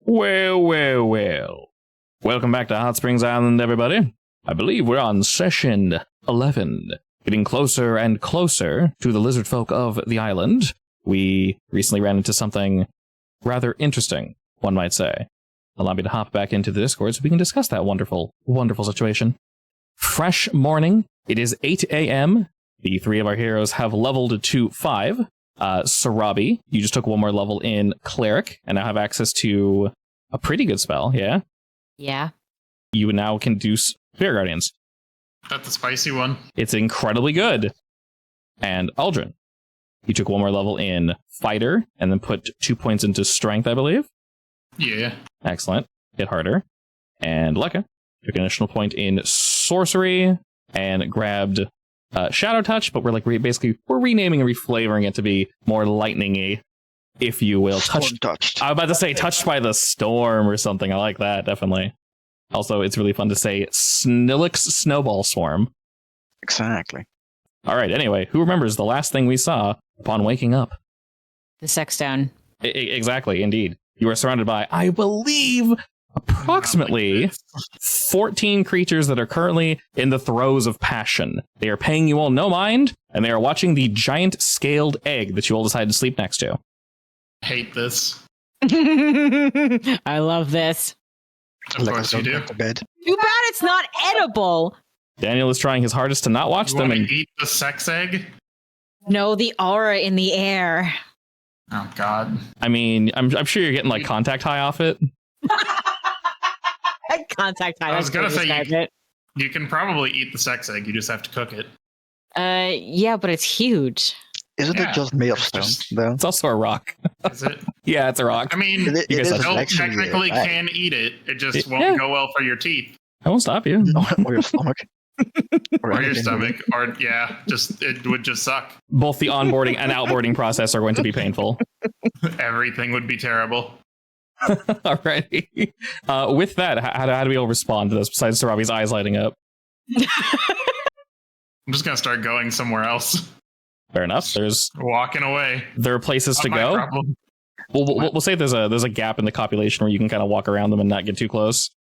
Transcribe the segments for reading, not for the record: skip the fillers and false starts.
Well. Welcome back to Hot Springs Island, everybody. I believe we're on session 11, getting closer and closer to the lizard folk of the island. We recently ran into something rather interesting, one might say. Allow me to hop back into the Discord so we can discuss that wonderful, wonderful situation. Fresh morning. It is 8 a.m. The three of our heroes have leveled to 5. Sarabi, you just took one more level in Cleric, and now have access to a pretty good spell, yeah? Yeah. You now can do Spirit Guardians. That's the spicy one. It's incredibly good. And Aldrin, you took one more level in Fighter, and then put 2 points into Strength, I believe? Yeah. Excellent. Hit harder. And Lekka took an additional point in Sorcery, and grabbed Shadow Touch, but we're like we're renaming and reflavoring it to be more lightning-y, if you will. Touched. I was about to say touched by the storm or something. I like that, definitely. Also, it's really fun to say Snillix Snowball Swarm. Exactly. All right, anyway, who remembers the last thing we saw upon waking up? The Sexstone. Exactly, indeed. You are surrounded by, I believe, approximately 14 creatures that are currently in the throes of passion. They are paying you all no mind, and they are watching the giant scaled egg that you all decided to sleep next to. Hate this. I love this. Of course you do. To bed. Too bad it's not edible. Daniel is trying his hardest to not watch You them. want And to eat the sex egg? No, the aura in the air. Oh, God. I mean, I'm sure you're getting like contact high off it. Contact high. I was going to say, it. you can probably eat the sex egg. You just have to cook it. Yeah, but it's huge. Isn't it just made of stone, though? It's also a rock. Is it? Yeah, it's a rock. I mean, It you is guys you actually technically a bag. can eat it. It just won't go well for your teeth. I won't stop you. Or your stomach. Or your anything. stomach. Or, yeah, it would just suck. Both the onboarding and outboarding process are going to be painful. Everything would be terrible. Alrighty. With that, how do we all respond to this besides Sarabi's eyes lighting up? I'm just going to start going somewhere else. Fair enough. Walking away. There are places to Not my go. problem. We'll say there's a gap in the copulation where you can kind of walk around them and not get too close.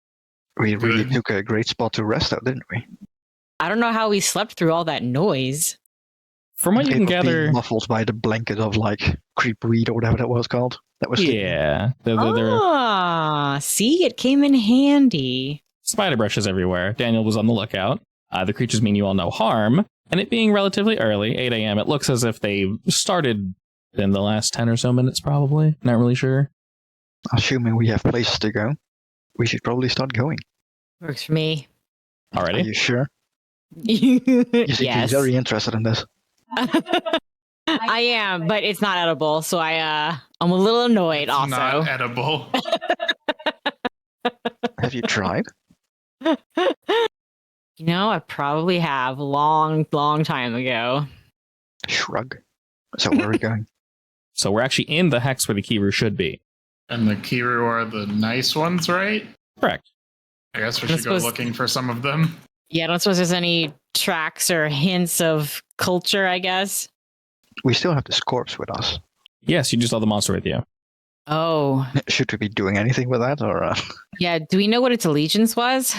We really Good. took a great spot to rest out, didn't we? I don't know how we slept through all that noise. From what you It can would be gather, muffled by the blanket of like creepweed or whatever that was called. That was yeah, there See, it came in handy. spider brushes everywhere. Daniel was on the lookout. The creatures mean you all no harm, and it being relatively early, 8 a.m., it looks as if they started in the last 10 or so minutes, probably. Not really sure. Assuming we have places to go, we should probably start going. Works for me. Are Alrighty. you sure? You seem to Yes. be very interested in this. I am, but it's not edible, so I'm a little annoyed. It's Also, not edible. Have you tried? you know, I probably have long time ago. Shrug. So where are we going? So we're actually in the hex where the Kiru should be. And the Kiru are the nice ones, right? Correct. I guess we I'm should go supposed- looking for some of them. Yeah, I don't suppose there's any tracks or hints of culture. I guess. We still have this corpse with us. Yes, you just saw the monster with you. Oh, Should we be doing anything with that, or yeah. Do we know what its allegiance was?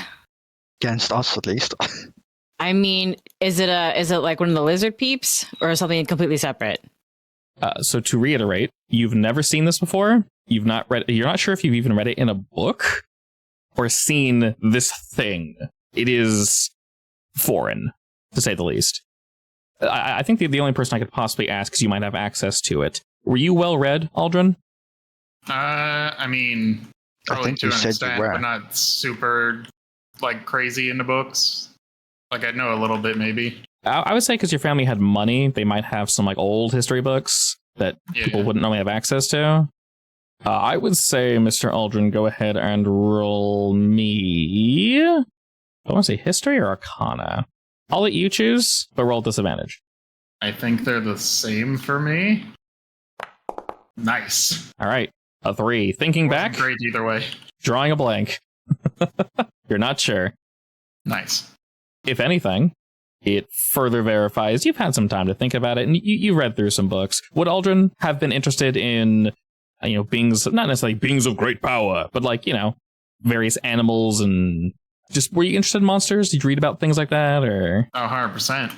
against us at least? I mean, is it like one of the lizard peeps or something completely separate? So to reiterate, you've never seen this before. You're not sure if you've even read it in a book or seen this thing. It is foreign, to say the least. I think the only person I could possibly ask, because you might have access to it. Were you well read, Aldrin? I mean, probably think to you an said you extent, were. but not super, like, crazy into books. Like, I know a little bit, maybe. I would say because your family had money, they might have some like old history books that people wouldn't normally have access to. I would say, Mr. Aldrin, go ahead and roll me. I want to say history or arcana. I'll let you choose, but roll at disadvantage. I think they're the same for me. Nice. All right, a 3. Thinking Wasn't back, great either way. drawing a blank. You're not sure. Nice. If anything, it further verifies you've had some time to think about it, and you read through some books. Would Aldrin have been interested in beings, not necessarily beings of great power, but like, various animals and just, were you interested in monsters? Did you read about things like that or? Oh, 100%.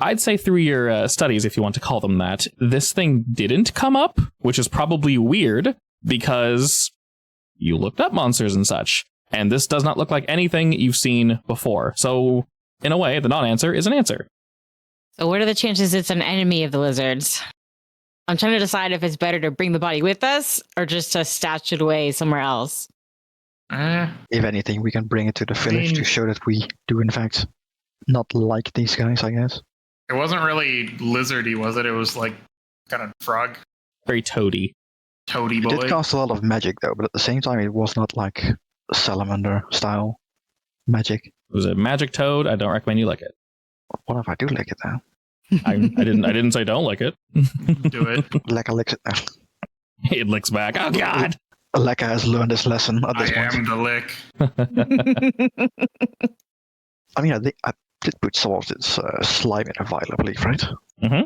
I'd say through your studies, if you want to call them that, this thing didn't come up, which is probably weird because you looked up monsters and such, and this does not look like anything you've seen before. So, in a way, the non-answer is an answer. So what are the chances it's an enemy of the lizards? I'm trying to decide if it's better to bring the body with us or just to stash it away somewhere else. If anything, we can bring it to the village to show that we do, in fact, not like these guys, I guess. It wasn't really lizardy, was it? It was like kind of frog. Very toady. Toady boy. It did cast a lot of magic, though, but at the same time, it was not like salamander-style magic. It was a magic toad. I don't recommend you lick it. What if I do lick it, though? I didn't say don't lick it. Do it. Lekka licks it now. It licks back. Oh, God. Lekka has learned his lesson at this I point. am the lick. I mean, I did put some of this slime in a vial, I believe, right? Mm-hmm.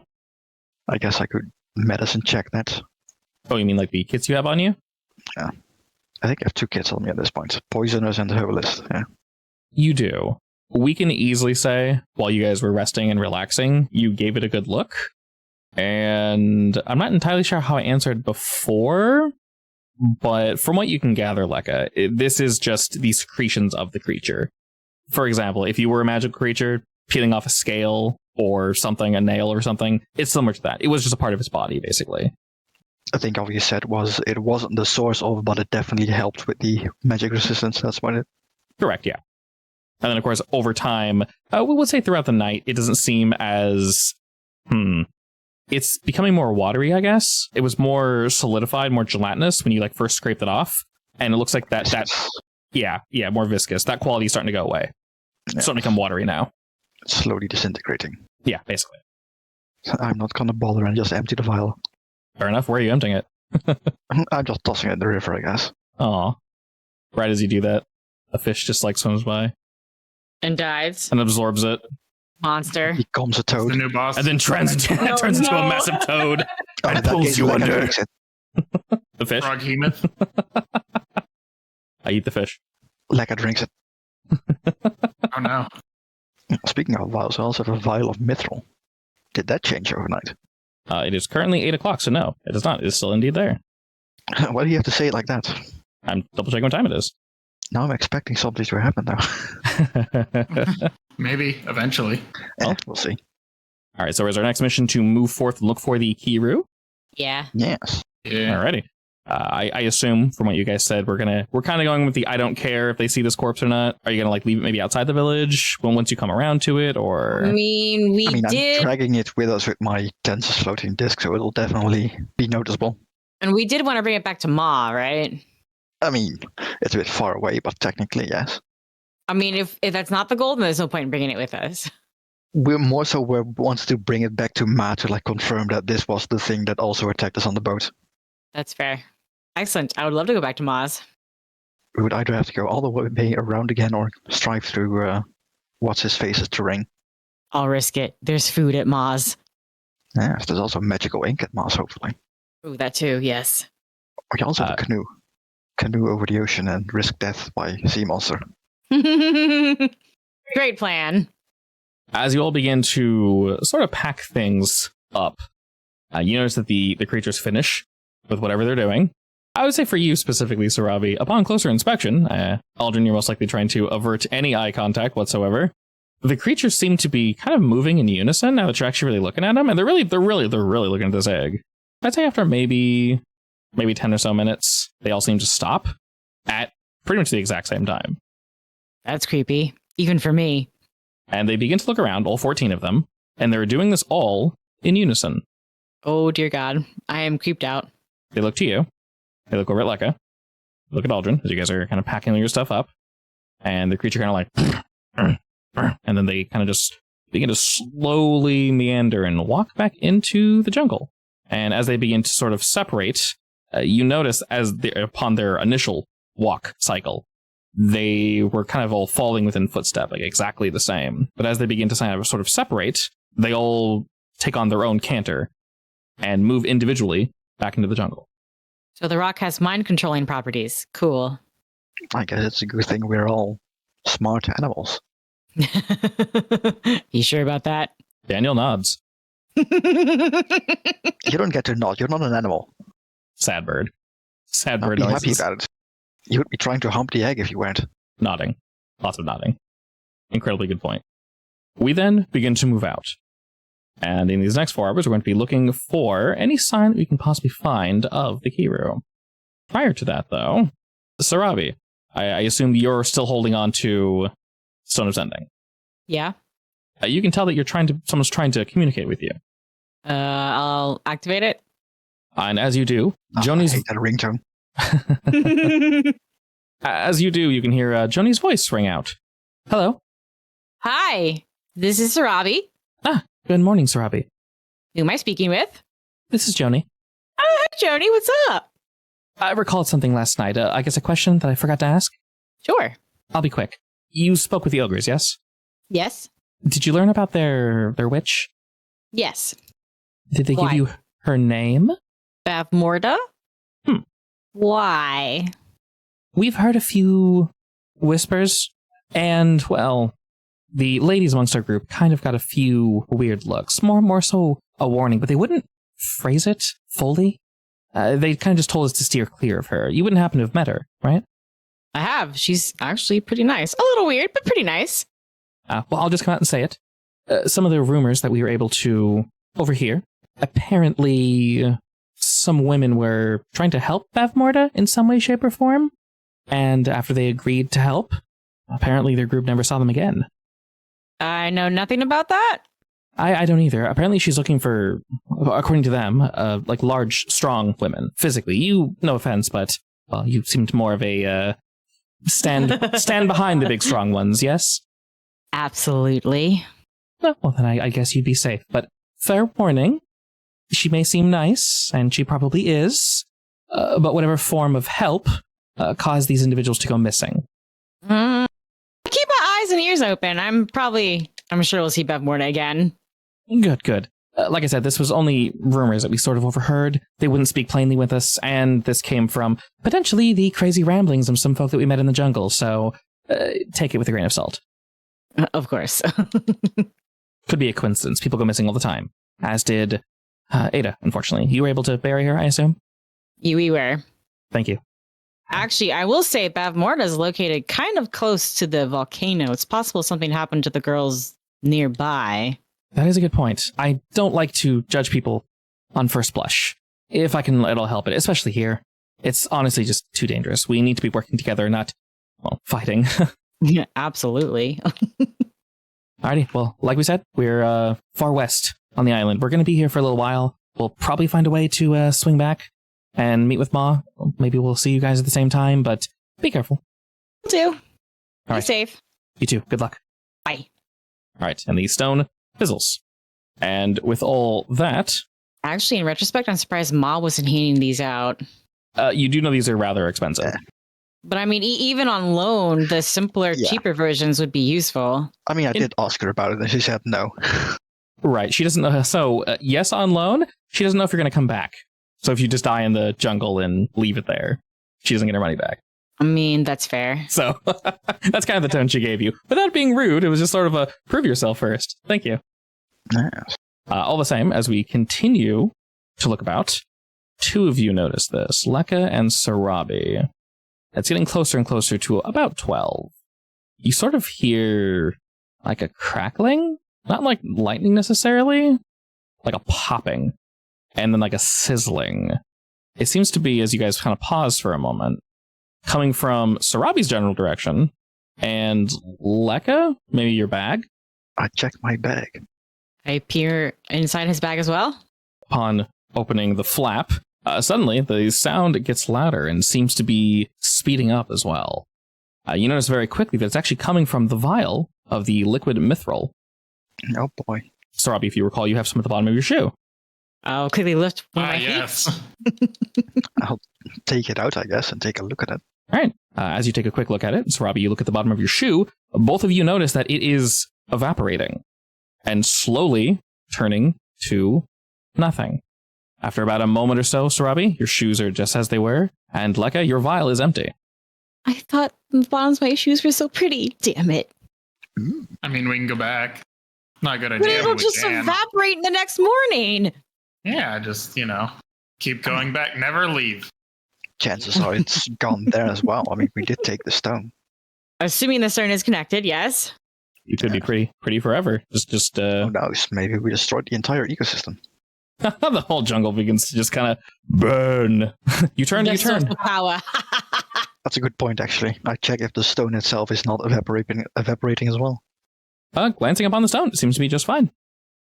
I guess I could medicine check that. Oh, you mean like the kits you have on you? Yeah. I think I have 2 kits on me at this point. Poisonous and herbalist, yeah. You do. We can easily say, while you guys were resting and relaxing, you gave it a good look. And I'm not entirely sure how I answered before, but from what you can gather, Lekka, this is just the secretions of the creature. For example, if you were a magical creature, peeling off a scale or something, a nail or something, it's similar to that. It was just a part of its body, basically. I think all you said was it wasn't the source of, but it definitely helped with the magic resistance. That's what it... Correct, yeah. And then, of course, over time, we would say throughout the night, it doesn't seem as... It's becoming more watery, I guess. It was more solidified, more gelatinous when you first scraped it off. And it looks like that yeah, more viscous. That quality is starting to go away. Yeah. It's starting to become watery now. It's slowly disintegrating. Yeah, basically. I'm not going to bother and just empty the vial. Fair enough. Where are you emptying it? I'm just tossing it in the river, I guess. Aw. Right as you do that, a fish just swims by And dives. and absorbs it. Monster. Becomes a It's toad. the new boss. And then turns into a massive toad. Oh, and in that pulls case, you Lekka under. drinks it. The fish? Frog hemoth. I eat the fish. Lekka drinks it. Oh no. Speaking of vials, I also have a vial of mithril. Did that change overnight? It is currently 8 o'clock, so no, it is not. It is still indeed there. Why do you have to say it like that? I'm double checking what time it is. Now I'm expecting something to happen now. Maybe eventually. We'll see. All right, so is our next mission to move forth and look for the Kiru? Yeah. Yes. Yeah. Alrighty. I assume from what you guys said, we're kind of going with the I don't care if they see this corpse or not. Are you gonna leave it maybe outside the village once you come around to it, or? I mean, I'm did, dragging it with us with my Tensis floating disc, so it'll definitely be noticeable. and we did want to bring it back to Ma, right? I mean, it's a bit far away, but technically, yes. I mean, if that's not the goal, then there's no point in bringing it with us. We wants to bring it back to Ma to confirm that this was the thing that also attacked us on the boat. That's fair. Excellent. I would love to go back to Ma's. We would either have to go all the way around again or strive through what's his face's terrain. I'll risk it. There's food at Ma's. Yes, there's also magical ink at Mars, hopefully. Ooh, that too. Yes. Or you also have a canoe. Canoe over the ocean and risk death by sea monster. Great plan. As you all begin to sort of pack things up, you notice that the creatures finish with whatever they're doing. I would say for you specifically, Saravi, upon closer inspection, Aldrin, you're most likely trying to avert any eye contact whatsoever. The creatures seem to be kind of moving in unison now that you're actually really looking at them, and they're really looking at this egg. I'd say after maybe 10 or so minutes, they all seem to stop at pretty much the exact same time. That's creepy, even for me. And they begin to look around, all 14 of them, and they're doing this all in unison. Oh, dear God. I am creeped out. They look to you. They look over at Lekka. Look at Aldrin, as you guys are kind of packing all your stuff up. And the creature kind of and then they kind of just begin to slowly meander and walk back into the jungle. And as they begin to sort of separate, you notice upon their initial walk cycle, they were kind of all falling within footstep, exactly the same. But as they begin to sort of separate, they all take on their own canter and move individually back into the jungle. So the rock has mind-controlling properties. Cool. I guess it's a good thing we're all smart animals. You sure about that? Daniel nods. You don't get to nod. You're not an animal. Sad bird. Sad I'd bird be noises. happy about it. You would be trying to hump the egg if you weren't. Nodding. Lots of nodding. Incredibly good point. We then begin to move out. And in these next 4 hours, we're going to be looking for any sign that we can possibly find of the Kiru. Prior to that, though, Sarabi, I assume you're still holding on to Stone of Sending. Yeah. You can tell that someone's trying to communicate with you. I'll activate it. And as you do, Joni's... I hate that ringtone. As you do, you can hear Joni's voice ring out. Hello. Hi, this is Sarabi. Good morning, Sarabi. Who am I speaking with? This is Joni. Oh, hi, Joni. What's up? I recalled something last night. I guess a question that I forgot to ask? Sure. I'll be quick. You spoke with the ogres, yes? Yes. Did you learn about their witch? Yes. Did they Why? give you her name? Bavmorda? Why? We've heard a few whispers, and, well, the ladies amongst our group kind of got a few weird looks. More so a warning, but they wouldn't phrase it fully. They kind of just told us to steer clear of her. You wouldn't happen to have met her, right? I have. She's actually pretty nice. A little weird, but pretty nice. Well, I'll just come out and say it. Some of the rumors that we were able to overhear, apparently some women were trying to help Bavmorda in some way, shape, or form. And after they agreed to help, apparently their group never saw them again. I know nothing about that. I don't either. Apparently she's looking for, according to them, like large, strong women, physically. You, no offense, but, well, you seemed more of a stand behind the big, strong ones, yes? Absolutely. Well, then I guess you'd be safe. But fair warning, she may seem nice, and she probably is, but whatever form of help caused these individuals to go missing. Keep my eyes and ears open. I'm sure we'll see Bavmorda again. Good. Like I said, this was only rumors that we sort of overheard. They wouldn't speak plainly with us, and this came from potentially the crazy ramblings of some folk that we met in the jungle, so take it with a grain of salt. Of course. Could be a coincidence. People go missing all the time, as did Ada, unfortunately. You were able to bury her, I assume? We were. Thank you. Actually, I will say Bavmorda is located kind of close to the volcano. It's possible something happened to the girls nearby. That is a good point. I don't like to judge people on first blush. If I can at all help it, especially here. It's honestly just too dangerous. We need to be working together, not, well, fighting. Yeah, absolutely. Alrighty, well, like we said, we're far west on the island. We're going to be here for a little while. We'll probably find a way to swing back and meet with Ma. Maybe we'll see you guys at the same time, but be careful. Will do. All Be right. safe. You too. Good luck. Bye. All right, and the stone fizzles. And with all that, Actually, in retrospect, I'm surprised Ma wasn't handing these out. you do know these are rather expensive. But I mean, even on loan, the simpler, Yeah. cheaper versions would be useful. I mean, I did ask her about it, and she said no. Right, she doesn't know. So, yes, on loan, she doesn't know if you're going to come back. So if you just die in the jungle and leave it there, she doesn't get her money back. I mean, that's fair. So that's kind of the tone she gave you. Without being rude, it was just sort of a prove yourself first. Thank you. Yes. All the same, as we continue to look about, two of you notice this, Lekka and Sarabi. It's getting closer and closer to about 12. You sort of hear like a crackling, not like lightning necessarily, like a popping, and then like a sizzling. It seems to be, as you guys kind of pause for a moment, coming from Sarabi's general direction, and Lekka, maybe your bag. I checked my bag. I peer inside his bag as well. Upon opening the flap, suddenly the sound gets louder and seems to be speeding up as well. You notice very quickly that it's actually coming from the vial of the liquid mithril. Oh boy. Sarabi, if you recall, you have some at the bottom of your shoe. I'll quickly lift one of my feet. Yes. I'll take it out, I guess, and take a look at it. All right. As you take a quick look at it, Sarabi, you look at the bottom of your shoe. Both of you notice that it is evaporating and slowly turning to nothing. After about a moment or so, Sarabi, your shoes are just as they were, and Lekka, your vial is empty. I thought the bottoms of my shoes were so pretty. Damn it. I mean, we can go back. Not a good But idea. it'll we just can. evaporate the next morning. Yeah, just, keep going back. Never leave. Chances are it's gone there as well. I mean, we did take the stone. Assuming the stone is connected, yes. You could be pretty forever. Just Who knows? Maybe we destroyed the entire ecosystem. the whole jungle begins to just kind of burn. you turn. The power. That's a good point, actually. I check if the stone itself is not evaporating as well. Glancing upon the stone, it seems to be just fine.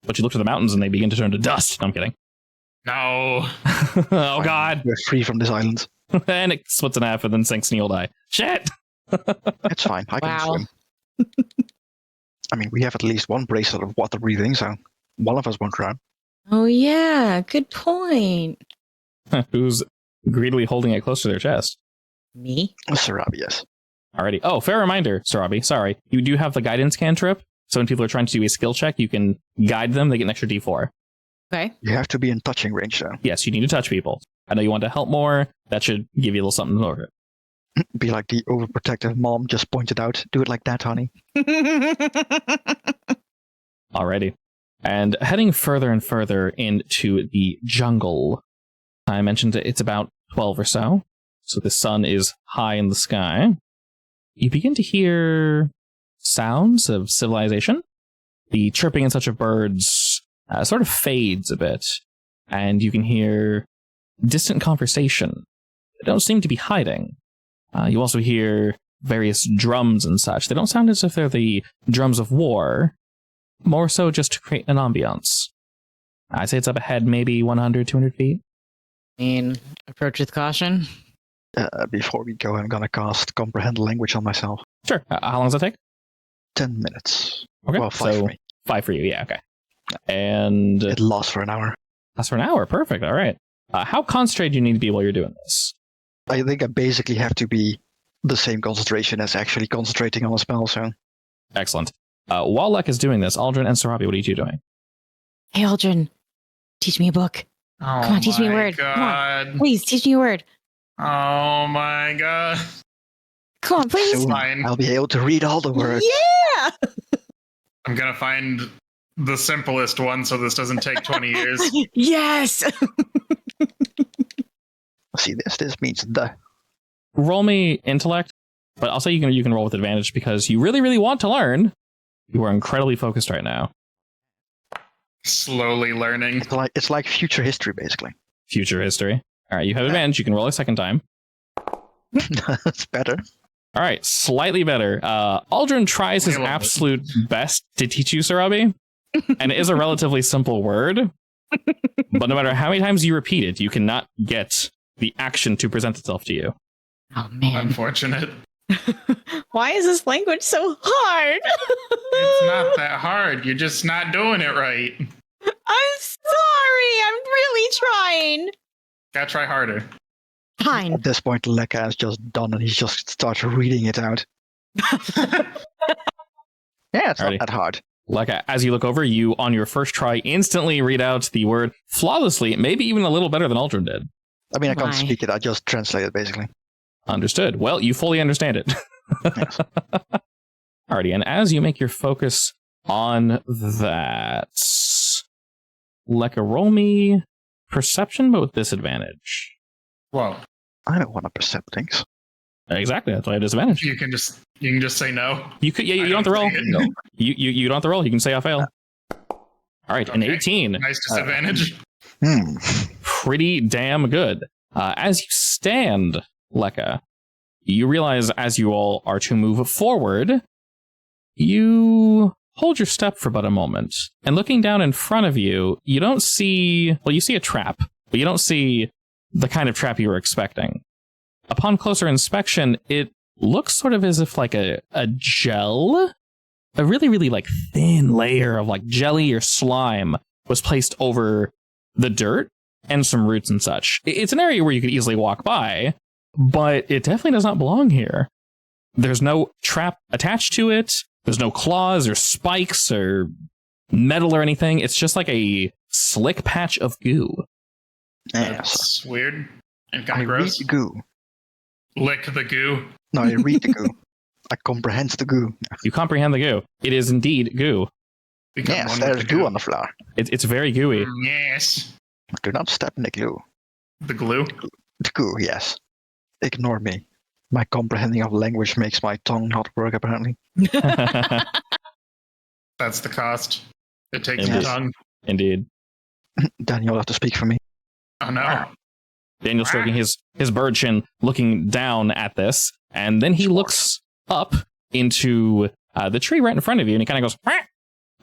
But you look to the mountains and they begin to turn to dust. No, I'm kidding. No. Oh, God. We're free from this island. And it splits in half and then sinks and you'll die. Shit! It's fine. I can swim. I mean, we have at least one bracelet of water breathing, so one of us won't drown. Oh, yeah. Good point. Who's greedily holding it close to their chest? Me? Sarabi, yes. Alrighty. Oh, fair reminder, Sarabi. Sorry. You do have the guidance cantrip. So when people are trying to do a skill check, you can guide them. They get an extra D4. Okay. You have to be in touching range, though. Yes, you need to touch people. I know you want to help more. That should give you a little something over it. Be like the overprotective mom just pointed out. Do it like that, honey. Alrighty. And heading further and further into the jungle. I mentioned it's about 12 or so. So the sun is high in the sky. You begin to hear sounds of civilization. The chirping and such of birds sort of fades a bit. And you can hear distant conversation. They don't seem to be hiding. You also hear various drums and such. They don't sound as if they're the drums of war. More so just to create an ambiance. I'd say it's up ahead maybe 100, 200 feet. Approach with caution. Before we go, I'm gonna cast Comprehend Language on myself. Sure. How long does that take? 10 minutes. Okay. Well, 5 so for me. 5 for you, yeah, okay. And It lasts for an hour. that's for an hour. Perfect. All right. How concentrated do you need to be while you're doing this? I think I basically have to be the same concentration as actually concentrating on a spell, so... Excellent. While Lek is doing this, Aldrin and Sarabi, what are you two doing? Hey, Aldrin. Teach me a book. Oh, Come on, teach me a word. God. Come on. Please, teach me a word. Oh my god. Come on, please. Soon Fine. I'll be able to read all the words. Yeah! I'm gonna find the simplest one so this doesn't take 20 years. Yes! See, this means the... Roll me intellect, but I'll say you can roll with advantage because you really, really want to learn. You are incredibly focused right now. Slowly learning. It's like future history, basically. Future history. All right, you have advantage. You can roll a second time. That's better. All right, slightly better. Aldrin tries his absolute best to teach you Sarabi, and it is a relatively simple word. But no matter how many times you repeat it, you cannot get the action to present itself to you. Oh, man. Unfortunate. Why is this language so hard? It's not that hard. You're just not doing it right. I'm sorry. I'm really trying. Gotta try harder. Fine. At this point, Lekka has just done and he just starts reading it out. Yeah, it's Alrighty. not that hard. Like, as you look over, you, on your first try, instantly read out the word flawlessly, maybe even a little better than Aldrin did. I mean, I can't Why? speak it, I just translate it, basically. Understood. Well, you fully understand it. Yes. Alrighty, and as you make your focus on that, Lekka, roll me perception, but with disadvantage. Whoa. I don't want to percept things. Exactly, that's why I have disadvantage. You can just say no. You could, yeah, you I don't have to roll. say it. No. You don't have to roll. You can say I fail. All right, an Okay. 18. Nice disadvantage. Pretty damn good. As you stand, Lekka, you realize as you all are to move forward, you hold your step for but a moment. And looking down in front of you, you don't see... Well, you see a trap, but you don't see the kind of trap you were expecting. Upon closer inspection, it looks sort of as if like a gel, a really, really like thin layer of like jelly or slime was placed over the dirt and some roots and such. It's an area where you could easily walk by, but it definitely does not belong here. There's no trap attached to it. There's no claws or spikes or metal or anything. It's just like a slick patch of goo. That's weird and kind I of read gross. the goo. Lick the goo. No, I read the goo. I comprehend the goo. You comprehend the goo. It is indeed goo. Become Yes, one there's with the goo on the floor. It's very gooey. Yes. Do not step in the glue. The glue. The goo, yes. Ignore me. My comprehending of language makes my tongue not work, apparently. That's the cost. It takes Indeed. your tongue. Indeed. Daniel will have to speak for me. Oh no. Daniel stroking his bird chin, looking down at this, and then he looks up into the tree right in front of you, and he kind of goes, "Quack."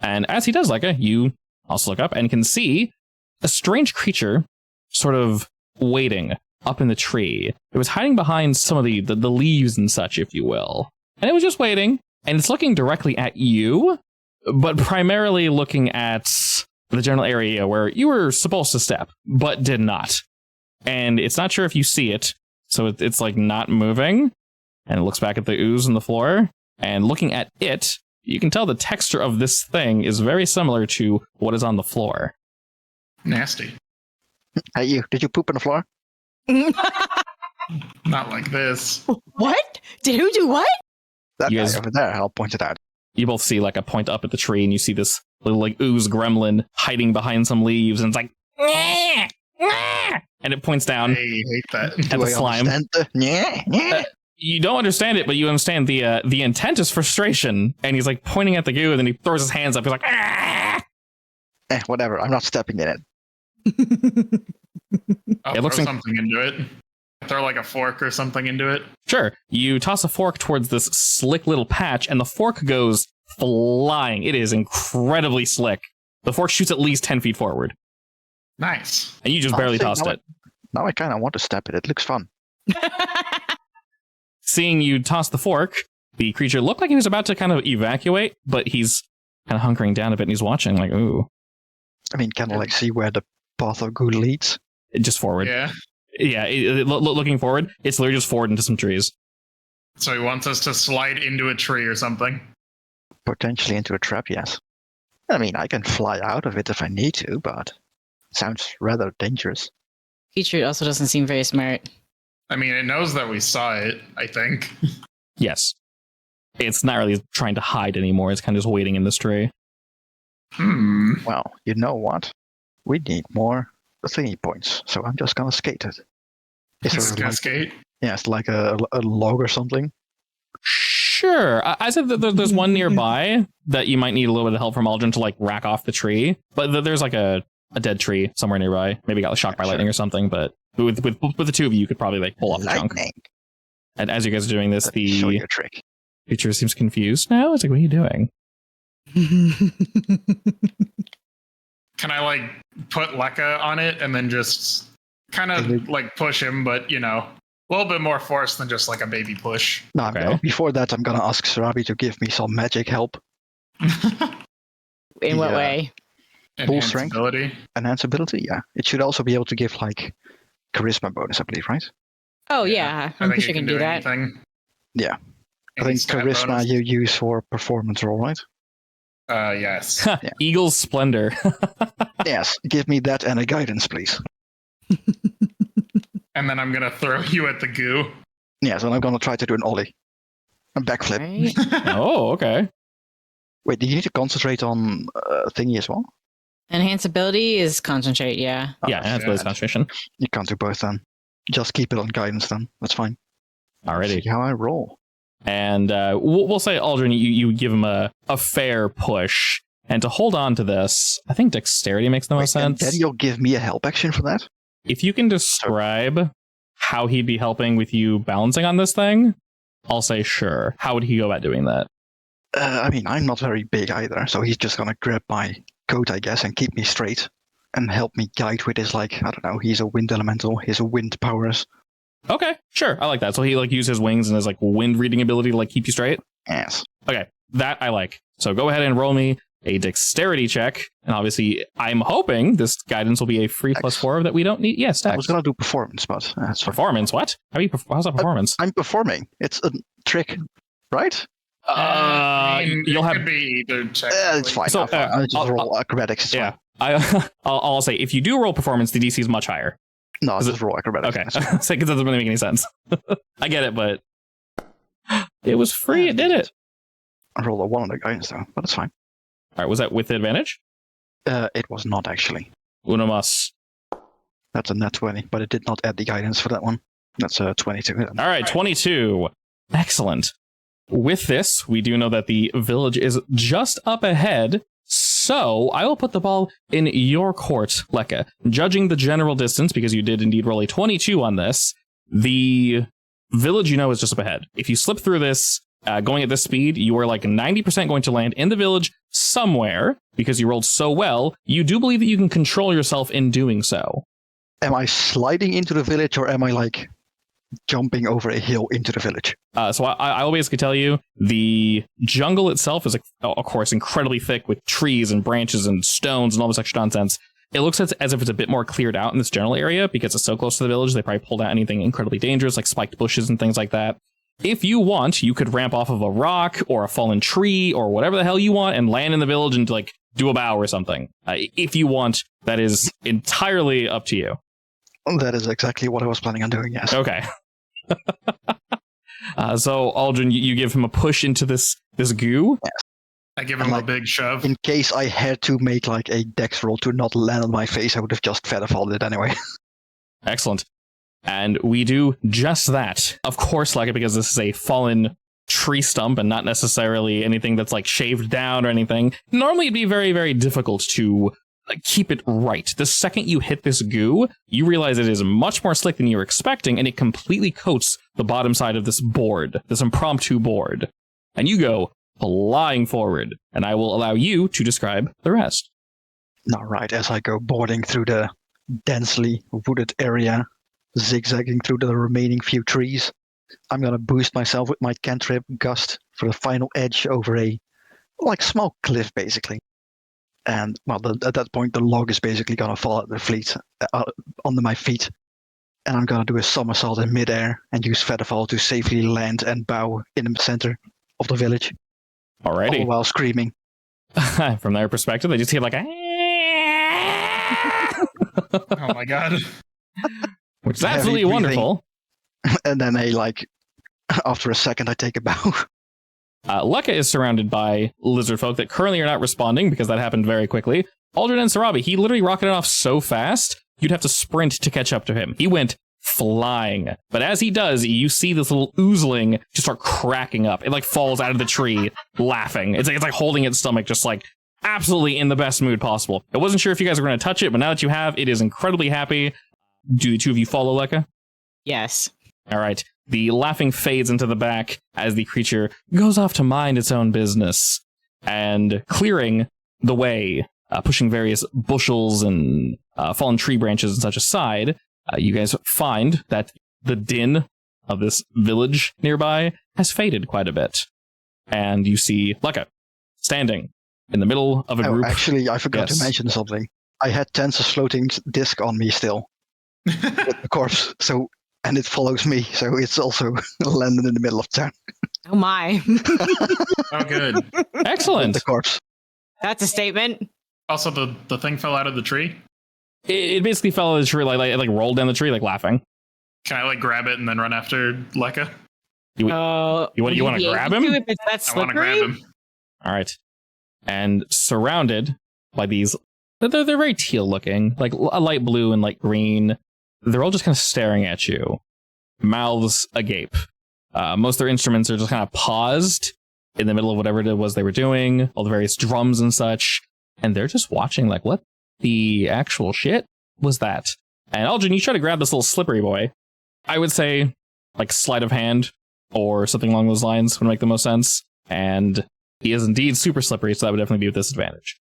And as he does, Leica, you also look up and can see a strange creature sort of waiting up in the tree. It was hiding behind some of the leaves and such, if you will. And it was just waiting, and it's looking directly at you, but primarily looking at the general area where you were supposed to step, but did not. And it's not sure if you see it, so it's like not moving. And it looks back at the ooze on the floor, and looking at it, you can tell the texture of this thing is very similar to what is on the floor. Nasty. Hey, you. Did you poop on the floor? Not like this. What? Did who do what? That You guy guys- over there, I'll point it out. You both see like a point up at the tree, and you see this little like ooze gremlin hiding behind some leaves, and it's like, "Nyeh, nyeh," and it points I down hate that. at the slime. understand the... Yeah. You don't understand it, but you understand the intent is frustration, and he's like pointing at the goo, and then he throws his hands up. He's like, "Ah!" Whatever. I'm not stepping in it. I'll It looks throw something into it. Throw like a fork or something into it. Sure. You toss a fork towards this slick little patch, and the fork goes flying. It is incredibly slick. The fork shoots at least 10 feet forward, Nice. and you just barely tossed it. Now I kind of want to step in it. It looks fun. Seeing you toss the fork, the creature looked like he was about to kind of evacuate, but he's kind of hunkering down a bit, and he's watching like, ooh, I mean, kind of like see where the path of good leads. just forward. Yeah. Yeah, looking forward, it's literally just forward into some trees. So he wants us to slide into a tree or something. Potentially into a trap, yes. I mean, I can fly out of it if I need to, but it sounds rather dangerous. Creature also doesn't seem very smart. I mean, it knows that we saw it, I think. Yes. It's not really trying to hide anymore. It's kind of just waiting in this tree. Well, you know what? We need more thingy points, so I'm just gonna skate it. Is It's there gonna like, skate. yeah, it's like a log or something. Sure. I said that there's one nearby that you might need a little bit of help from Aldrin to like rack off the tree, but there's like a dead tree somewhere nearby. Maybe got shocked by lightning or something, but with the two of you could probably like pull off the chunk. Lightning. And as you guys are doing this, Let me show the you a trick. creature seems confused now. It's like, what are you doing? Can I like put Lekka on it and then just kind of like push him, but you know, a little bit more force than just like a baby push? No, Okay. before that, I'm gonna ask Sarabi to give me some magic help. In what Yeah. way? Full strength? Enhanceability. Enhance ability, yeah. It should also be able to give like charisma bonus, I believe, right? Oh yeah, I I'm think sure it you can do that. anything. Yeah. I Any think stat charisma bonus. you use for performance roll, right? Yes. Yeah. Eagle's splendor. Yes. Give me that and a guidance, please. And then I'm gonna throw you at the goo. Yes, and I'm gonna try to do an ollie. A backflip. Right? Oh, okay. Wait, do you need to concentrate on thingy as well? Enhance ability is concentrate. Yeah. Yeah, that's shit. Blaze concentration. You can't do both then. Just keep it on guidance then. That's fine. Alrighty. See how I roll. And we'll say, Aldrin, you give him a fair push. And to hold on to this, I think dexterity makes the most And sense. then you'll give me a help action for that? If you can describe how he'd be helping with you balancing on this thing, I'll say sure. How would he go about doing that? I mean, I'm not very big either, so he's just gonna grab my coat, I guess, and keep me straight. And help me guide with his, like, I don't know, he's a wind elemental, his wind powers. Okay, sure. I like that. So he like uses his wings and his like wind reading ability to like keep you straight. Yes. Okay, that I like. So go ahead and roll me a dexterity check. And obviously, I'm hoping this guidance will be a free Dex. +4 that we don't need. Yes, I was gonna do performance, but that's fine. performance. What? How's that performance? I'm performing. It's a trick, right? I mean, You'll it have. could be either. It's fine. So, I'll just I'll- roll acrobatics. It's Yeah, fine. I'll say if you do roll performance, the DC is much higher. No, it's just raw acrobatics. Okay, it's like it doesn't really make any sense. I get it, but it was free. It did it. I rolled a 1 on the guidance though, but it's fine. All right, was that with advantage? It was not actually. Uno mas. That's a net 20, but it did not add the guidance for that one. That's a 22. All right, 22. Excellent. With this, we do know that the village is just up ahead, so I will put the ball in your court, Lekka. Judging the general distance, because you did indeed roll a 22 on this, the village you know is just up ahead. If you slip through this, going at this speed, you are like 90% going to land in the village somewhere, because you rolled so well. You do believe that you can control yourself in doing so. Am I sliding into the village, or am I like jumping over a hill into the village? So I will basically tell you, the jungle itself is, of course, incredibly thick with trees and branches and stones and all this extra nonsense. It looks as if it's a bit more cleared out in this general area because it's so close to the village. They probably pulled out anything incredibly dangerous, like spiked bushes and things like that. If you want, you could ramp off of a rock or a fallen tree or whatever the hell you want and land in the village and like do a bow or something. If you want, that is entirely up to you. That is exactly what I was planning on doing, yes. Okay. So Aldrin, you give him a push into this goo. Yes. I give him a big shove. In case I had to make like a dex roll to not land on my face, I would have just featherfalled it anyway. Excellent. And we do just that. Of course, like because this is a fallen tree stump and not necessarily anything that's like shaved down or anything. Normally it'd be very, very difficult to keep it right. The second you hit this goo, you realize it is much more slick than you were expecting, and it completely coats the bottom side of this board, this impromptu board. And you go flying forward, and I will allow you to describe the rest. All right, as I go boarding through the densely wooded area, zigzagging through the remaining few trees, I'm going to boost myself with my cantrip Gust for the final edge over a small cliff, basically. And, well, at that point, the log is basically going to fall at the fleet under my feet. And I'm going to do a somersault in midair and use Featherfall to safely land and bow in the center of the village. Alrighty. All while screaming. From their perspective, they just hear like a... Oh my god. Which is absolutely wonderful. And then after a second, I take a bow. Lekka is surrounded by lizard folk that currently are not responding because that happened very quickly. Aldrin and Sarabi, he literally rocketed off so fast, you'd have to sprint to catch up to him. He went flying. But as he does, you see this little oozling just start cracking up. It falls out of the tree, laughing. It's like holding its stomach, just absolutely in the best mood possible. I wasn't sure if you guys were going to touch it, but now that you have, it is incredibly happy. Do the two of you follow Lekka? Yes. All right. The laughing fades into the back as the creature goes off to mind its own business and clearing the way, pushing various bushels and fallen tree branches and such aside. You guys find that the din of this village nearby has faded quite a bit. And you see Lekka standing in the middle of a group. Actually, I forgot to mention something. I had Tensor's floating disc on me still with the corpse. And it follows me, so it's also landed in the middle of town. Oh my. Oh, good. Excellent. The corpse. That's a statement. Also, the thing fell out of the tree? It basically fell out of the tree, it rolled down the tree, laughing. Can I grab it and then run after Lekka? You want to grab him? If it's that slippery? I want to grab him. All right. And surrounded by these, they're very teal looking, a light blue and light green. They're all just kind of staring at you, mouths agape. Most of their instruments are just kind of paused in the middle of whatever it was they were doing, all the various drums and such, and they're just watching what the actual shit was that? And Aldrin, you try to grab this little slippery boy. I would say sleight of hand or something along those lines would make the most sense, and he is indeed super slippery, so that would definitely be with disadvantage.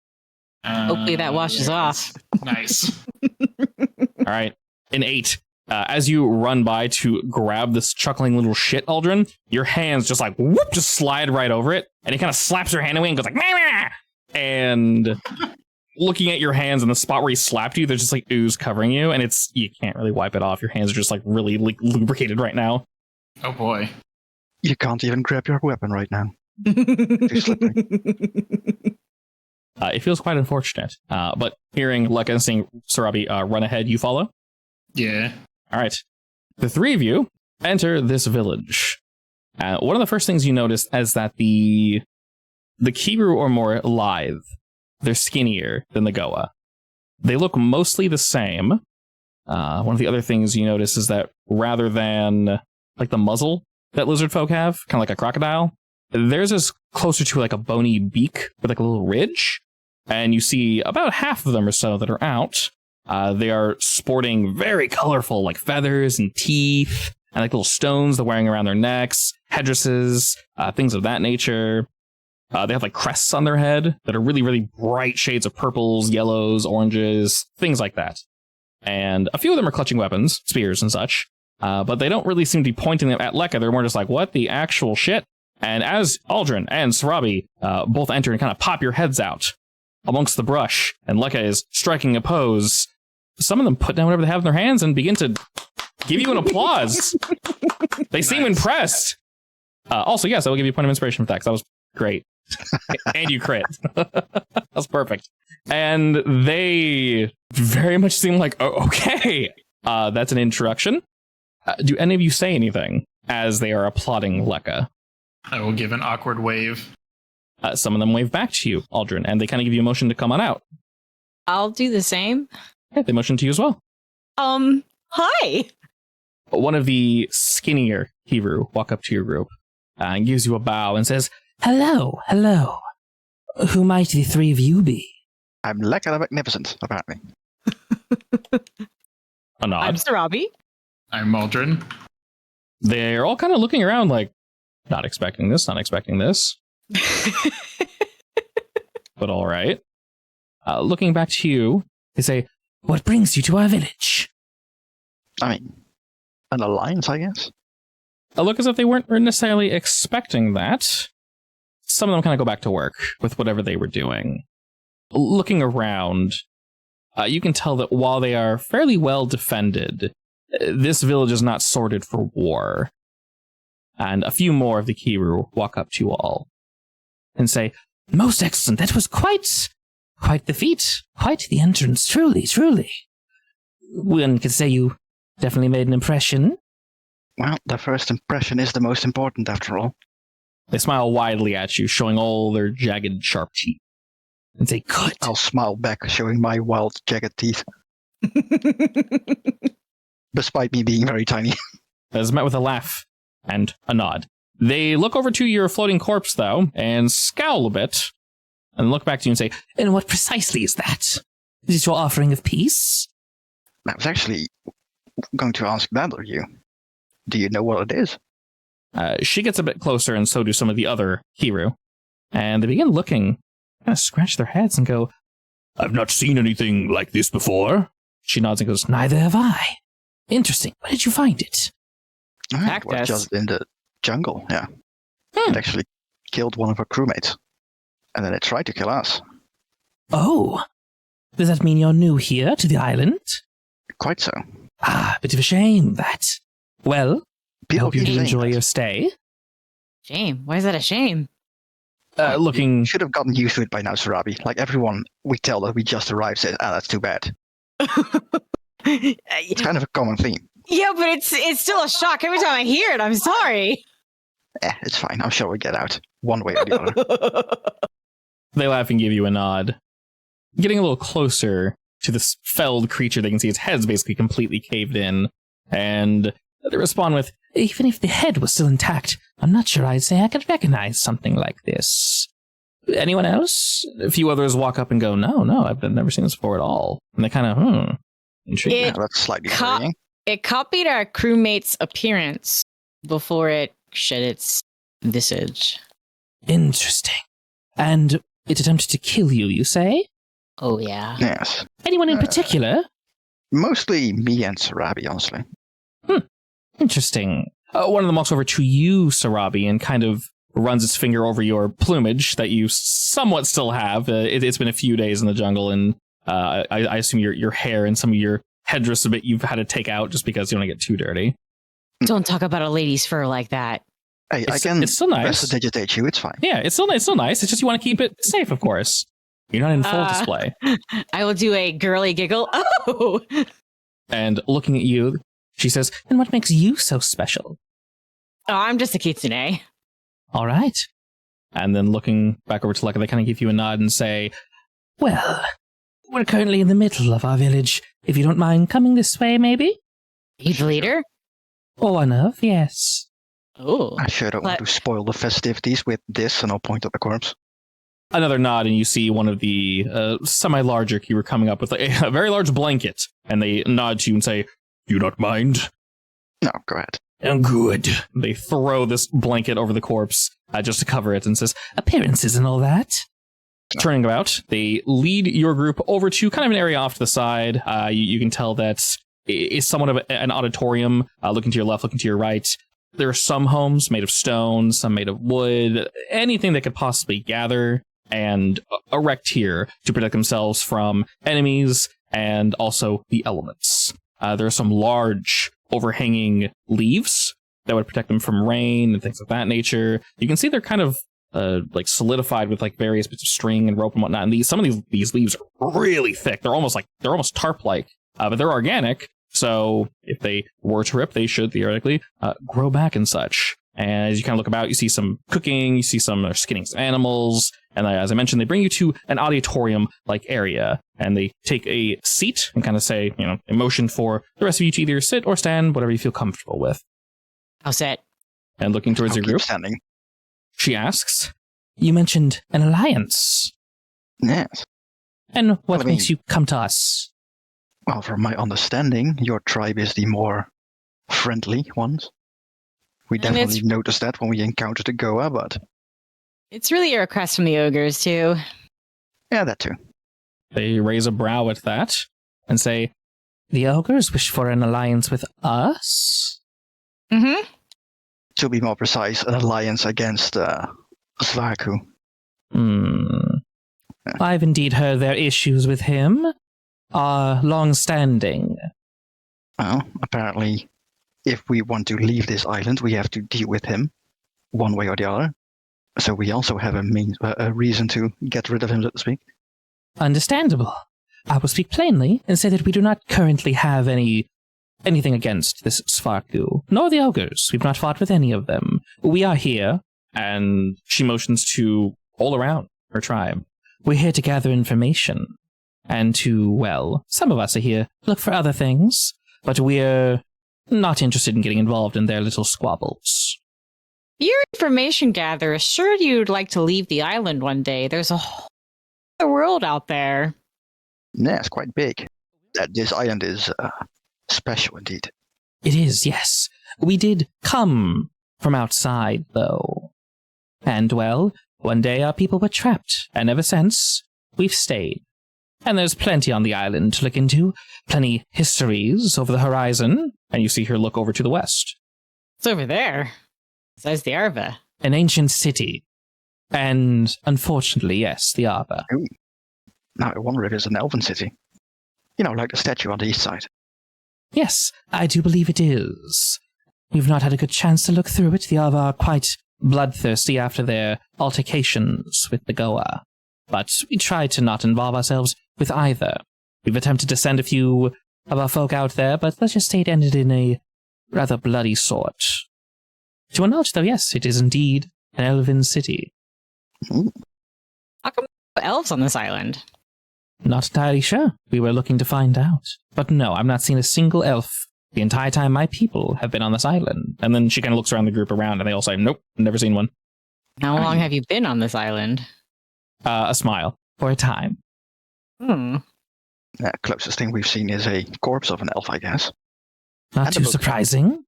Hopefully that washes off. Nice. All right. An 8. As you run by to grab this chuckling little shit, Aldrin, your hands just whoop, just slide right over it, and it kind of slaps your hand away and goes Meh! And looking at your hands in the spot where he slapped you, there's just ooze covering you, and you can't really wipe it off. Your hands are just really lubricated right now. Oh boy. You can't even grab your weapon right now. Too slippery. It feels quite unfortunate. But hearing Lekka and seeing Sarabi run ahead, you follow? Yeah. All right. The three of you enter this village. One of the first things you notice is that the Kiru are more lithe. They're skinnier than the Goa. They look mostly the same. One of the other things you notice is that rather than like the muzzle that lizard folk have, kind of like a crocodile, theirs is closer to like a bony beak with like a little ridge. And you see about half of them or so that are out. They are sporting very colorful like feathers and teeth and like little stones they're wearing around their necks, headdresses, things of that nature. They have like crests on their head that are really, really bright shades of purples, yellows, oranges, things like that. And a few of them are clutching weapons, spears and such, but they don't really seem to be pointing them at Lekka. They're more just like, what the actual shit? And as Aldrin and Sarabi both enter and kind of pop your heads out amongst the brush, and Lekka is striking a pose, some of them put down whatever they have in their hands and begin to give you an applause. They seem impressed. Also, yes, I will give you a point of inspiration for that, because that was great. And you crit. That's perfect. And they very much seem like, oh, okay. That's an introduction. Do any of you say anything as they are applauding Lekka? I will give an awkward wave. Some of them wave back to you, Aldrin, and they kind of give you a motion to come on out. I'll do the same. Yeah, they motion to you as well. Hi. One of the skinnier Hebrew walk up to your group and gives you a bow and says, hello. Who might the three of you be? I'm Lekka the Magnificent, apparently. A nod. I'm Sarabi. I'm Aldrin. They're all kind of looking around like, not expecting this. But all right. Looking back to you, they say, what brings you to our village? I mean, an alliance, I guess. Look as if they weren't necessarily expecting that. Some of them kind of go back to work with whatever they were doing. Looking around, you can tell that while they are fairly well defended, this village is not sorted for war. And a few more of the Kiru walk up to you all and say, most excellent, that was quite the feat, quite the entrance, truly. One could say you definitely made an impression. Well, the first impression is the most important, after all. They smile widely at you, showing all their jagged, sharp teeth, and say, good. I'll smile back, showing my wild, jagged teeth. Despite me being very tiny. That is met with a laugh and a nod. They look over to your floating corpse, though, and scowl a bit, and look back to you and say, and what precisely is that? Is it your offering of peace? I was actually going to ask that of you. Do you know what it is? She gets a bit closer, and so do some of the other Kiru. And they begin looking, kind of scratch their heads and go, I've not seen anything like this before. She nods and goes, neither have I. Interesting. Where did you find it? It was just in the jungle, yeah. It actually killed one of our crewmates. And then it tried to kill us. Oh. Does that mean you're new here to the island? Quite so. Bit of a shame, that. Well, I hope you keep do saying enjoy that. your stay. Shame. Why is that a shame? Looking... You should have gotten used to it by now, Sarabi. Like everyone we tell that we just arrived says, that's too bad. It's kind of a common theme. Yeah, but it's still a shock every time I hear it. I'm sorry. It's fine. I'm sure we'll get out one way or the other. They laugh and give you a nod. Getting a little closer to this felled creature, they can see its head's basically completely caved in. And they respond with, even if the head was still intact, I'm not sure I'd say I could recognize something like this. Anyone else? A few others walk up and go, no, I've never seen this before at all. And they kind of, intrigued. Yeah, that's slightly worrying. It copied our crewmate's appearance before it shed its visage. Interesting. And it attempted to kill you, you say? Oh, yeah. Yes. Anyone in particular? Mostly me and Sarabi, honestly. Interesting. One of them walks over to you, Sarabi, and kind of runs its finger over your plumage that you somewhat still have. It's been a few days in the jungle, and I assume your hair and some of your headdress a bit you've had to take out just because you don't want to get too dirty. Don't talk about a lady's fur like that. Hey, It's still nice. prestidigitate you, it's fine. Yeah, it's still nice. It's just you want to keep it safe, of course. You're not in full display. I will do a girly giggle. Oh! And looking at you, she says, "And what makes you so special?" Oh, I'm just a kitsune. "All right." And then looking back over to Lekka, they kind of give you a nod and say, "Well, we're currently in the middle of our village. If you don't mind coming this way, maybe?" You the leader? "Or one of, yes." Oh. I sure don't want to spoil the festivities with this, and I'll point at the corpse. Another nod, and you see one of the semi-larger Kira coming up with a very large blanket, and they nod to you and say, "You don't mind?" No, go ahead. "Oh, good." They throw this blanket over the corpse just to cover it and says, "Appearances and all that." Turning about, they lead your group over to kind of an area off to the side. You can tell that it's somewhat of an auditorium. Looking to your left, looking to your right. There are some homes made of stone, some made of wood, anything they could possibly gather and erect here to protect themselves from enemies and also the elements. There are some large overhanging leaves that would protect them from rain and things of that nature. You can see they're kind of like solidified with like various bits of string and rope and whatnot. And some of these leaves are really thick. They're almost tarp-like, but they're organic. So if they were to rip, they should theoretically grow back and such. And as you kind of look about, you see some cooking, you see some skinning some animals. And as I mentioned, they bring you to an auditorium-like area. And they take a seat and kind of say, a motion for the rest of you to either sit or stand, whatever you feel comfortable with. I'll sit. And looking towards your group, Standing. she asks, "You mentioned an alliance. Yes. And what makes you come to us?" Well, from my understanding, your tribe is the more friendly ones. We And definitely noticed that when we encountered the Goa, but It's really a request from the ogres, too. yeah, that too. They raise a brow at that and say, "The ogres wish for an alliance with us?" Mm-hmm. To be more precise, an alliance against Svarku. I've indeed heard their issues with him are long-standing. Well, apparently, if we want to leave this island, we have to deal with him, one way or the other. So we also have a reason to get rid of him, so to speak. Understandable. I will speak plainly and say that we do not currently have anything against this Svarku, nor the ogres. We've not fought with any of them. We are here, and she motions to all around her tribe. We're here to gather information, and some of us are here to look for other things, but we're not interested in getting involved in their little squabbles. Your information gatherer sure you'd like to leave the island one day. There's a whole other world out there. Yeah, it's quite big. This island is special indeed. It is, yes. We did come from outside, though. And, one day our people were trapped, and ever since, we've stayed. And there's plenty on the island to look into, plenty histories over the horizon, and you see her look over to the west. It's over there. Says the Arva. An ancient city. And, unfortunately, yes, the Arva. Ooh. Now I wonder if it's an elven city. Like the statue on the east side. Yes, I do believe it is. You've not had a good chance to look through it. The Arva are quite bloodthirsty after their altercations with the Goa. But we try to not involve ourselves with either. We've attempted to send a few of our folk out there, but let's just say it ended in a rather bloody sort. To our knowledge, though, yes, it is indeed an elven city. Ooh. How come there are elves on this island? Not entirely sure. We were looking to find out. But no, I've not seen a single elf the entire time my people have been on this island. And then she kind of looks around the group around, and they all say, "Nope, never seen one." How long have you been on this island? A smile. For a time. The closest thing we've seen is a corpse of an elf, I guess. Not And too a book. surprising.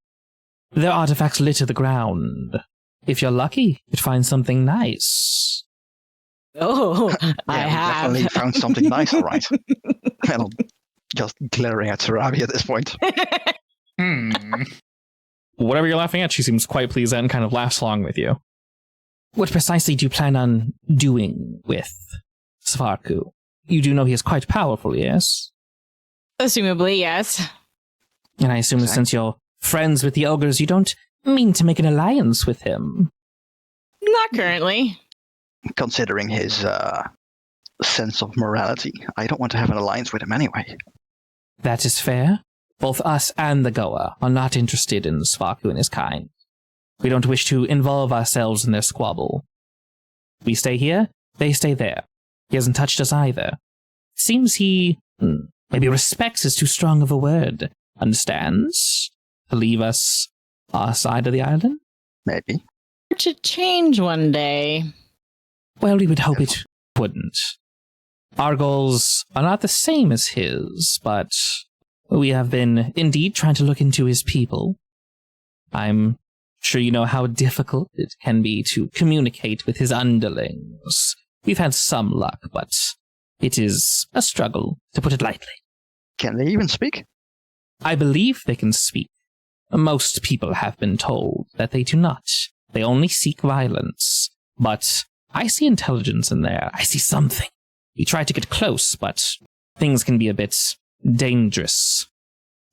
Their artifacts litter the ground. If you're lucky, you'd find something nice. Oh, Yeah, I we have. definitely found something nice, all right. And I'm just glaring at Sarabi at this point. Whatever you're laughing at, she seems quite pleased and kind of laughs along with you. What precisely do you plan on doing with Svarku? You do know he is quite powerful, yes? Assumably, yes. And I assume that since you're friends with the ogres, you don't mean to make an alliance with him. Not currently. Considering his sense of morality, I don't want to have an alliance with him anyway. That is fair. Both us and the Goa are not interested in Svarku and his kind. We don't wish to involve ourselves in their squabble. We stay here, they stay there. He hasn't touched us either. Seems he, maybe respects is too strong of a word, understands to leave us our side of the island? Maybe. To change one day. Well, we would hope it wouldn't. Our goals are not the same as his, but we have been indeed trying to look into his people. I'm sure you know how difficult it can be to communicate with his underlings. We've had some luck, but it is a struggle, to put it lightly. Can they even speak? I believe they can speak. Most people have been told that they do not. They only seek violence. But I see intelligence in there. I see something. We try to get close, but things can be a bit dangerous.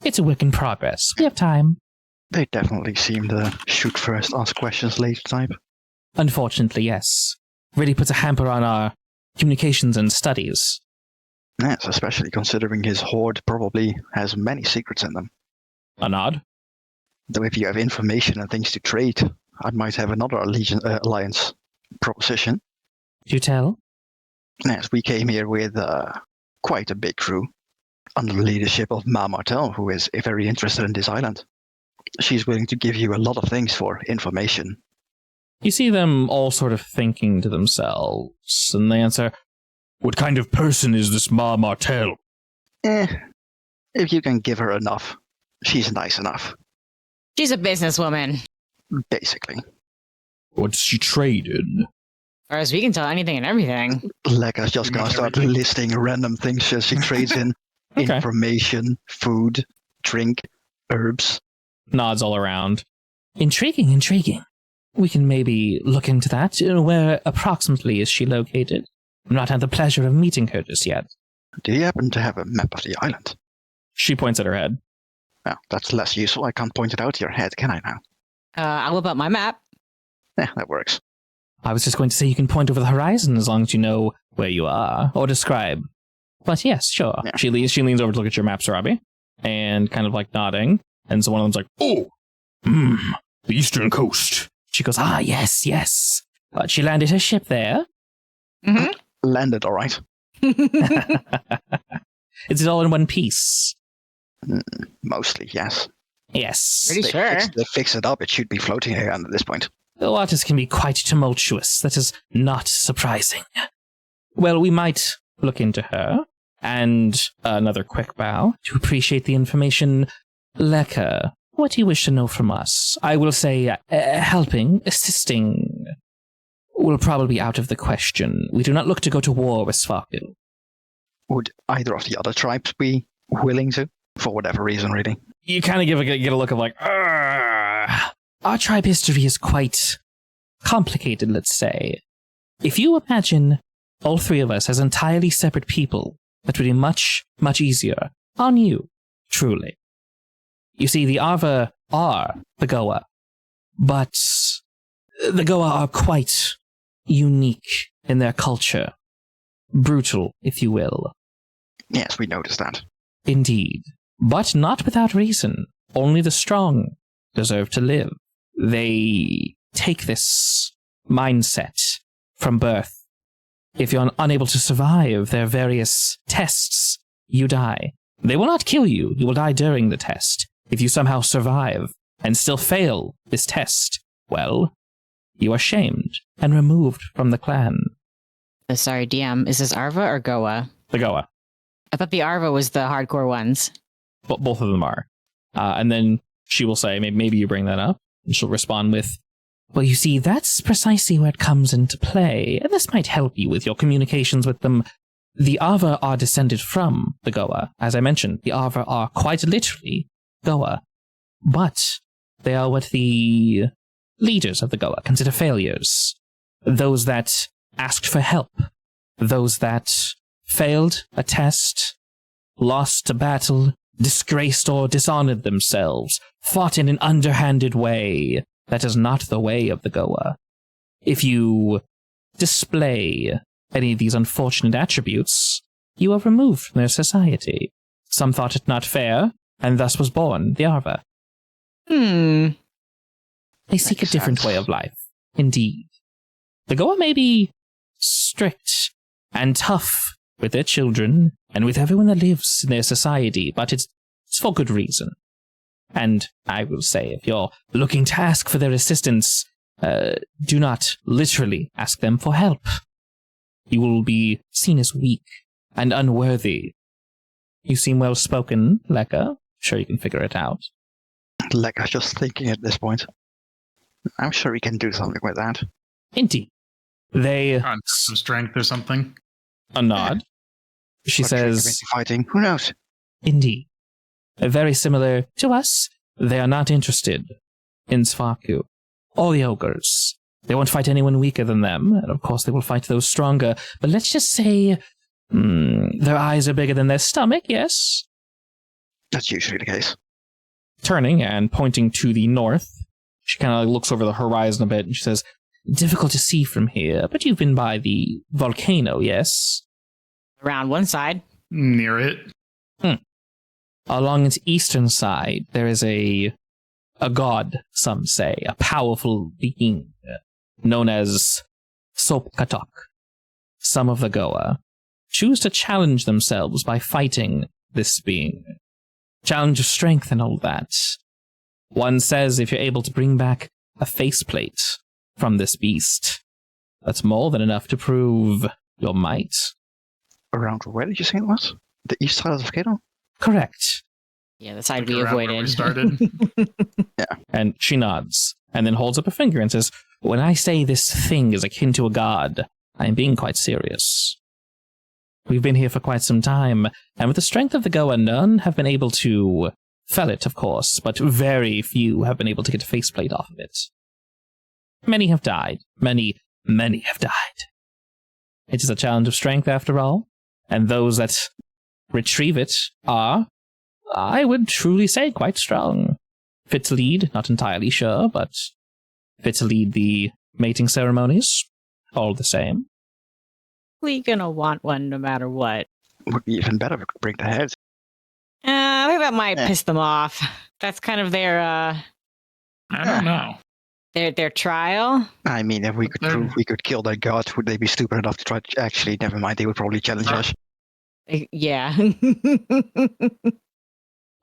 It's a work in progress. We have time. They definitely seem the shoot first, ask questions later type. Unfortunately, yes. Really puts a hamper on our communications and studies. Yes, especially considering his hoard probably has many secrets in them. A nod? Though if you have information and things to trade, I might have another alliance proposition. Do tell? Yes, we came here with quite a big crew, under the leadership of Ma Martel, who is very interested in this island. She's willing to give you a lot of things for information. You see them all sort of thinking to themselves, and they answer, "What kind of person is this Ma Martel?" If you can give her enough, she's nice enough. She's a businesswoman. Basically. What does she trade in? As far as we can tell, anything and everything. Lekka's just gonna start listing random things she trades in. Okay. Information, food, drink, herbs. Nods all around. Intriguing, intriguing. We can maybe look into that. Where approximately is she located? I've not had the pleasure of meeting her just yet. Do you happen to have a map of the island? She points at her head. Well, that's less useful. I can't point it out to your head, can I now? I'll whip out my map. Yeah, that works. I was just going to say you can point over the horizon as long as you know where you are, or describe. But yes, sure. Yeah. She leans over to look at your map, Sarabi, and kind of like nodding. And so one of them's like, "Oh, the eastern coast." She goes, "Ah, yes, yes." But she landed her ship there. Mm-hmm. Landed all right. Is it all in one piece? Mostly, yes. Yes. Pretty sure. They fix it up. It should be floating around at this point. The waters can be quite tumultuous. That is not surprising. Well, we might look into her. And another quick bow to appreciate the information. Lekka, what do you wish to know from us? I will say helping, assisting will probably be out of the question. We do not look to go to war with Svarku. Would either of the other tribes be willing to? For whatever reason, really. You kind of get a look of like, "Argh." Our tribe history is quite complicated, let's say. If you imagine all three of us as entirely separate people, that would be much, much easier on you, truly. You see, the Arva are the Goa, but the Goa are quite unique in their culture. Brutal, if you will. Yes, we noticed that. Indeed. But not without reason. Only the strong deserve to live. They take this mindset from birth. If you're unable to survive their various tests, you die. They will not kill you. You will die during the test. If you somehow survive and still fail this test, well, you are shamed and removed from the clan. Sorry, DM, is this Arva or Goa? The Goa. I thought the Arva was the hardcore ones. Both of them are. And then she will say, maybe you bring that up. And she'll respond with, "Well, you see, that's precisely where it comes into play. And this might help you with your communications with them. The Arva are descended from the Goa. As I mentioned, the Arva are quite literally Goa. But they are what the leaders of the Goa consider failures. Those that asked for help. Those that failed a test, lost a battle, disgraced or dishonored themselves, fought in an underhanded way. That is not the way of the Goa. If you display any of these unfortunate attributes, you are removed from their society. Some thought it not fair, and thus was born the Arva. Hmm. They seek Makes a different sense. way of life, indeed. The Goa may be strict and tough with their children and with everyone that lives in their society, but it's for good reason. And I will say, if you're looking to ask for their assistance, do not literally ask them for help. You will be seen as weak and unworthy. You seem well-spoken, Lekka. Sure you can figure it out. Like, I was just thinking at this point. I'm sure we can do something with that. Indeed. They... Some strength or something. A nod. She What trick says... may be fighting? Who knows? Indeed. Very similar to us, they are not interested in Svaku or the ogres. They won't fight anyone weaker than them, and of course they will fight those stronger. But let's just say their eyes are bigger than their stomach, yes? That's usually the case. Turning and pointing to the north, she kind of looks over the horizon a bit and she says, difficult to see from here, but you've been by the volcano, yes? Around one side. Near it. Along its eastern side, there is a god, some say, a powerful being known as Sopkatok. Some of the Goa choose to challenge themselves by fighting this being. Challenge of strength and all that. One says if you're able to bring back a faceplate from this beast, that's more than enough to prove your might. Around where did you say it was? The east side of the volcano? Correct. Yeah, the side Like we around where avoided. we started. And she nods, and then holds up a finger and says, when I say this thing is akin to a god, I am being quite serious. We've been here for quite some time, and with the strength of the Goa, none have been able to fell it, of course, but very few have been able to get a faceplate off of it. Many have died. Many have died. It is a challenge of strength, after all, and those that retrieve it are, I would truly say, quite strong. Fit to lead, not entirely sure, but fit to lead the mating ceremonies, all the same. We gonna want one no matter what. Would be even better if we could bring the head. I think that might Eh. piss them off. That's kind of their I don't know. their trial. I mean, if we could They're- prove we could kill that god, would they be stupid enough to try to... Actually, never mind, they would probably challenge us. Yeah.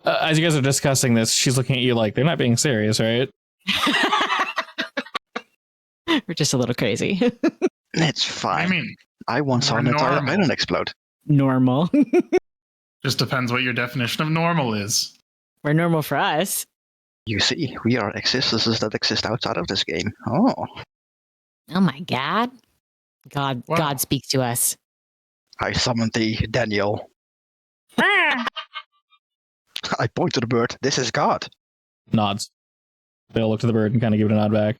As you guys are discussing this, she's looking at you like, they're not being serious, right? We're just a little crazy. It's fine. I mean, I once saw an we're entire normal. island explode. Normal. just depends what your definition of normal is. We're normal for us. You see, we are existences that exist outside of this game. Oh, Oh my God. God Wow. God speaks to us. I summoned thee, Daniel. Ah! I point to the bird. This is God. Nods. They all look to the bird and kind of give it a nod back.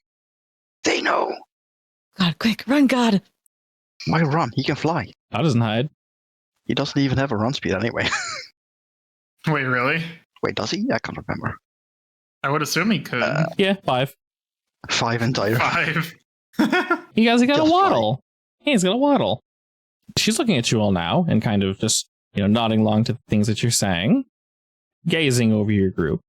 They know. God, quick, run, God. Why run? He can fly. God doesn't hide. He doesn't even have a run speed anyway. Wait, really? Wait, does he? I can't remember. I would assume he could. Yeah, 5. 5 entire. 5. He got a Just waddle. Yeah, he's got a waddle. She's looking at you all now and kind of just, nodding along to the things that you're saying, gazing over your group.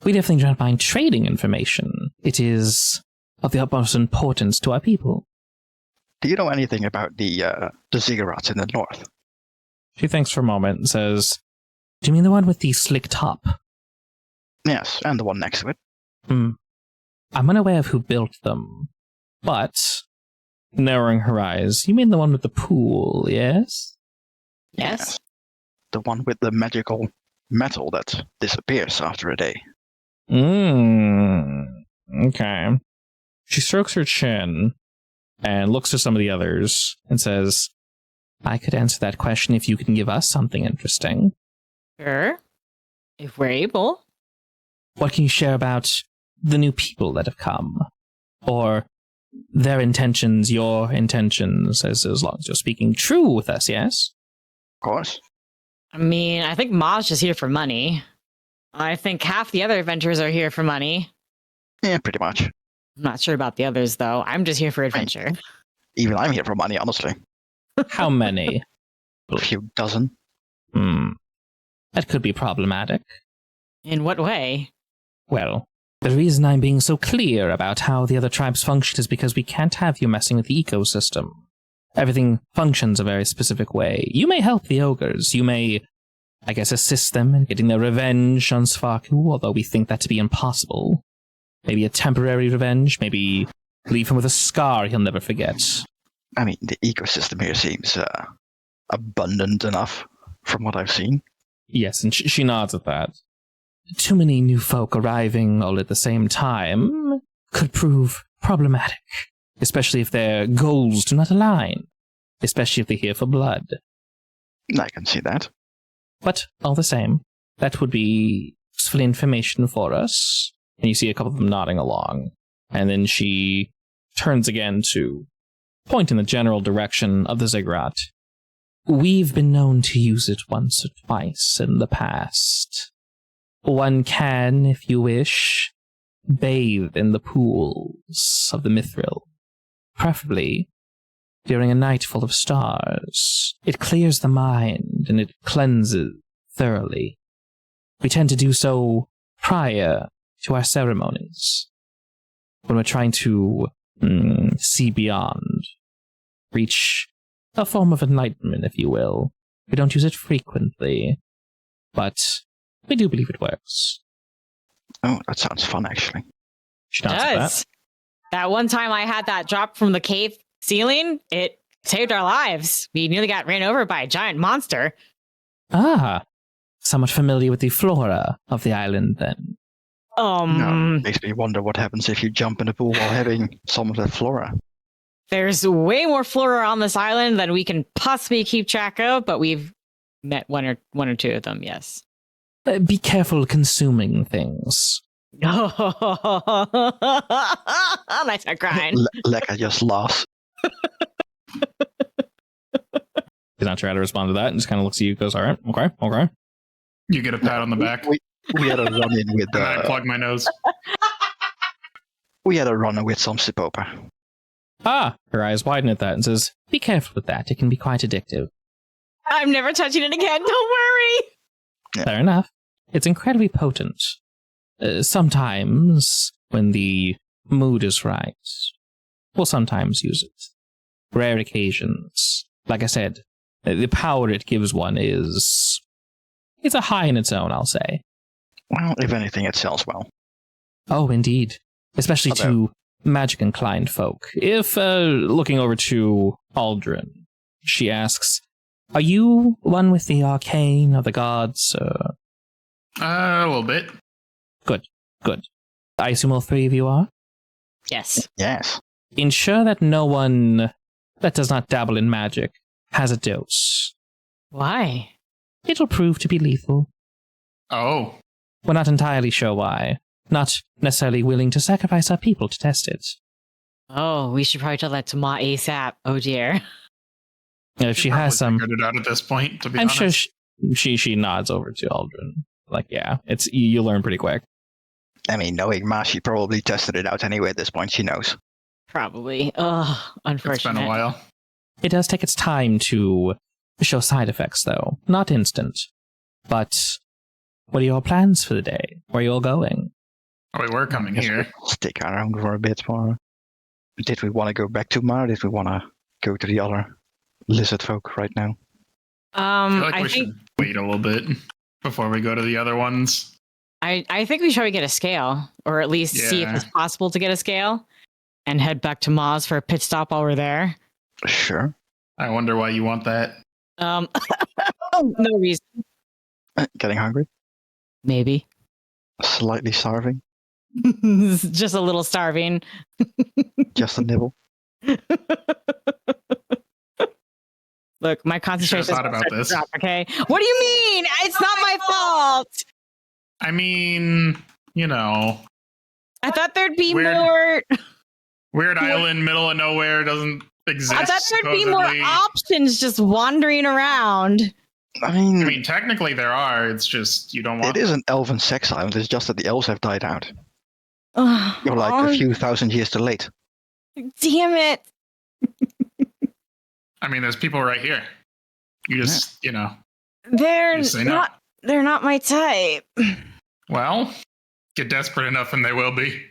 We definitely don't mind trading information. It is of the utmost importance to our people. Do you know anything about the Ziggurats in the north? She thinks for a moment and says, do you mean the one with the slick top? Yes, and the one next to it. I'm unaware of who built them, but, narrowing her eyes, you mean the one with the pool, yes? Yes. The one with the magical metal that disappears after a day. Okay. She strokes her chin and looks to some of the others and says, I could answer that question if you can give us something interesting. Sure. If we're able. What can you share about the new people that have come? Or their intentions, your intentions, as long as you're speaking true with us, yes? Of course. I mean, I think Ma's just here for money. I think half the other adventurers are here for money. Yeah, pretty much. I'm not sure about the others, though. I'm just here for adventure. Even I'm here for money, honestly. How many? A few dozen. That could be problematic. In what way? Well, the reason I'm being so clear about how the other tribes function is because we can't have you messing with the ecosystem. Everything functions a very specific way. You may help the ogres. You may, I guess, assist them in getting their revenge on Svarku, although we think that to be impossible. Maybe a temporary revenge. Maybe leave him with a scar he'll never forget. I mean, the ecosystem here seems abundant enough from what I've seen. Yes, and she nods at that. Too many new folk arriving all at the same time could prove problematic, especially if their goals do not align, especially if they're here for blood. I can see that. But all the same, that would be useful information for us. And you see a couple of them nodding along. And then she turns again to point in the general direction of the ziggurat. We've been known to use it once or twice in the past. One can, if you wish, bathe in the pools of the mithril, preferably during a night full of stars. It clears the mind and it cleanses thoroughly. We tend to do so prior to our ceremonies, when we're trying to see beyond, reach a form of enlightenment, if you will. We don't use it frequently, but we do believe it works. Oh, that sounds fun, actually. She It nods at does. That one time I had that drop from the cave ceiling, it saved our lives. We nearly got ran over by a giant monster. Ah, somewhat familiar with the flora of the island, then. No, makes me wonder what happens if you jump in the pool while having some of that flora. There's way more flora on this island than we can possibly keep track of, but we've met one or two of them, yes. Be careful consuming things. Nice start crying. Lekka just laughs. He's not sure how to respond to that and just kind of looks at you and goes, all right, okay. You get a pat on the back. We had a run-in with And I plug my nose. we had a run-in with some Sipopa. Ah, her eyes widen at that and says, be careful with that. It can be quite addictive. I'm never touching it again. Don't worry. Yeah. Fair enough. It's incredibly potent. Sometimes, when the mood is right, we'll sometimes use it. Rare occasions. Like I said, the power it gives one is... it's a high in its own, I'll say. Well, if anything, it sells well. Oh, indeed. Especially to magic-inclined folk. If, looking over to Aldrin, she asks, are you one with the arcane of the gods? A little bit. Good. I assume all three of you are? Yes. Yes. Ensure that no one that does not dabble in magic has a dose. Why? It'll prove to be lethal. Oh. We're not entirely sure why. Not necessarily willing to sacrifice our people to test it. Oh, we should probably tell that to Ma ASAP. Oh dear. If she has some... figured it out at this point, to be I'm honest. sure she nods over to Aldrin. Like, yeah, it's you learn pretty quick. I mean, knowing Ma, she probably tested it out anyway at this point. She knows. Probably. Oh, unfortunate. It's been a while. It does take its time to show side effects, though. Not instant. But what are your plans for the day? Where are you all going? Oh, we were coming Guess here. we'll stick around for a bit more. Did we want to go back to Ma, or did we want to go to the other lizard folk right now? I feel like I we think should wait a little bit before we go to the other ones. I think we should probably get a scale, or at least see if Yeah. it's possible to get a scale, and head back to Ma's for a pit stop while we're there. Sure. I wonder why you want that. No reason. Getting hungry? Maybe. Slightly starving? Just a little starving. Just a nibble? Look, my Should've concentration thought about this. drop, okay? What do you mean? It's not my fault. I mean, you know, I thought there'd be Weird. more. weird island, middle of nowhere, doesn't exist. I thought there'd be more supposedly. options just wandering around. I mean, I mean, technically there are. It's just you don't want. it is an elven sex island. It's just that the elves have died out. Oh, You're like a few thousand years too late. damn it. I mean, there's people right here. You just, you know, They're You say no. not. They're not my type. Well, get desperate enough and they will be.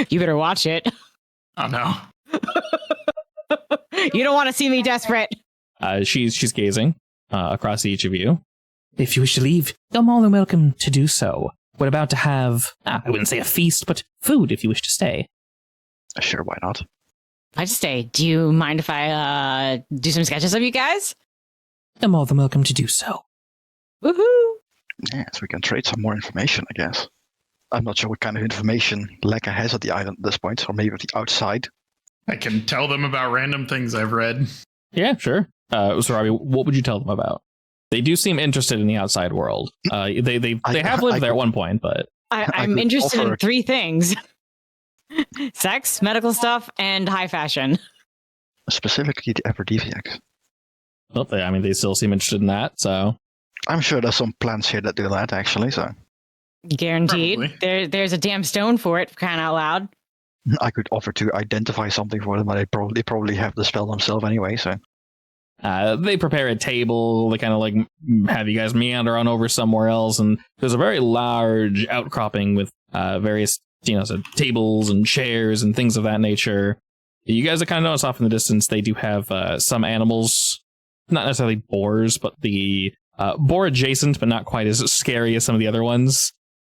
You better watch it. Oh no. You don't want to see me desperate. She's gazing across each of you. If you wish to leave, you're more than welcome to do so. We're about to have, I wouldn't say a feast, but food if you wish to stay. Sure, why not? I just stay. Do you mind if I do some sketches of you guys? You're more than welcome to do so. Woohoo! Yes, we can trade some more information, I guess. I'm not sure what kind of information Lekka has at the island at this point, or maybe at the outside. I can tell them about random things I've read. Yeah, sure. So, Robbie, what would you tell them about? They do seem interested in the outside world. They have lived there at one point, but I'm interested in 3 things: sex, medical stuff, and high fashion. Specifically the aphrodisiacs. well, they still seem interested in that. So I'm sure there's some plants here that do that, actually, so Guaranteed. Probably. There's a damn stone for it, for crying out loud. I could offer to identify something for them, but they probably have the spell themselves anyway, so... they prepare a table. They kind of like have you guys meander on over somewhere else, and there's a very large outcropping with various so tables and chairs and things of that nature. You guys kind of notice off in the distance they do have some animals, not necessarily boars, but the boar adjacent, but not quite as scary as some of the other ones.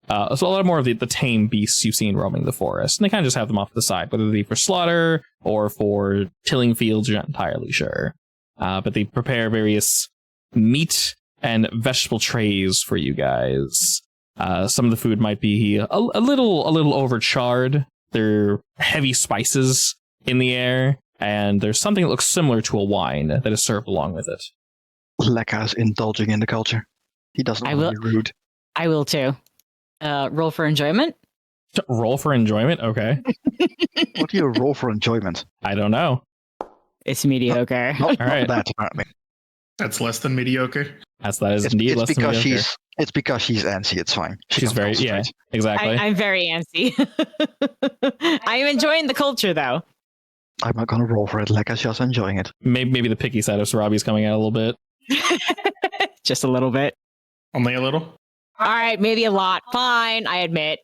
So a lot more of the tame beasts you've seen roaming the forest, and they kind of just have them off to the side, whether they be for slaughter or for tilling fields. You're not entirely sure. But they prepare various meat and vegetable trays for you guys. Some of the food might be a little overcharred. There are heavy spices in the air, and there's something that looks similar to a wine that is served along with it. Lekka's indulging in the culture. He doesn't want to be rude. I will too. Roll for enjoyment. Roll for enjoyment? Okay. What do you roll for enjoyment? I don't know. It's mediocre. Not All right. that, apparently. That's less than mediocre. That is indeed less than mediocre. It's because she's antsy, it's fine. She's very, yeah, exactly. I'm very antsy. I am enjoying the culture, though. I'm not going to roll for it. Lekka's just enjoying it. Maybe the picky side of Sarabi's coming out a little bit. Just a little bit. Only a little? All right, maybe a lot. Fine, I admit.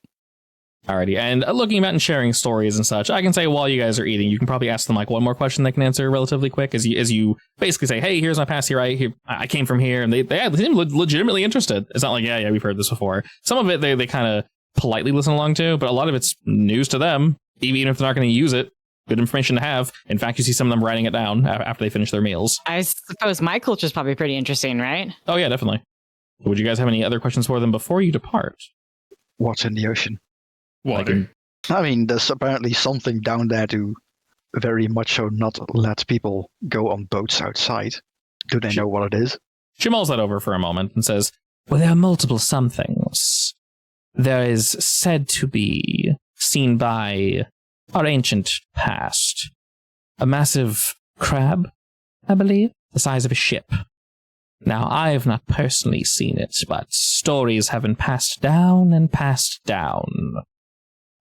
Alrighty, and looking about and sharing stories and such, I can say while you guys are eating, you can probably ask them like one more question they can answer relatively quick as you basically say, hey, here's my past here. I came from here, and they seem legitimately interested. It's not like, yeah, we've heard this before. Some of it they kind of politely listen along to, but a lot of it's news to them, even if they're not going to use it. Good information to have. In fact, you see some of them writing it down after they finish their meals. I suppose my culture is probably pretty interesting, right? Oh, yeah, definitely. Would you guys have any other questions for them before you depart? What's in the ocean? Water. I mean, there's apparently something down there to very much so not let people go on boats outside. Do they know what it is? She mulls that over for a moment and says, well, there are multiple somethings. There is said to be, seen by our ancient past, a massive crab, I believe, the size of a ship. Now, I have not personally seen it, but stories have been passed down and passed down.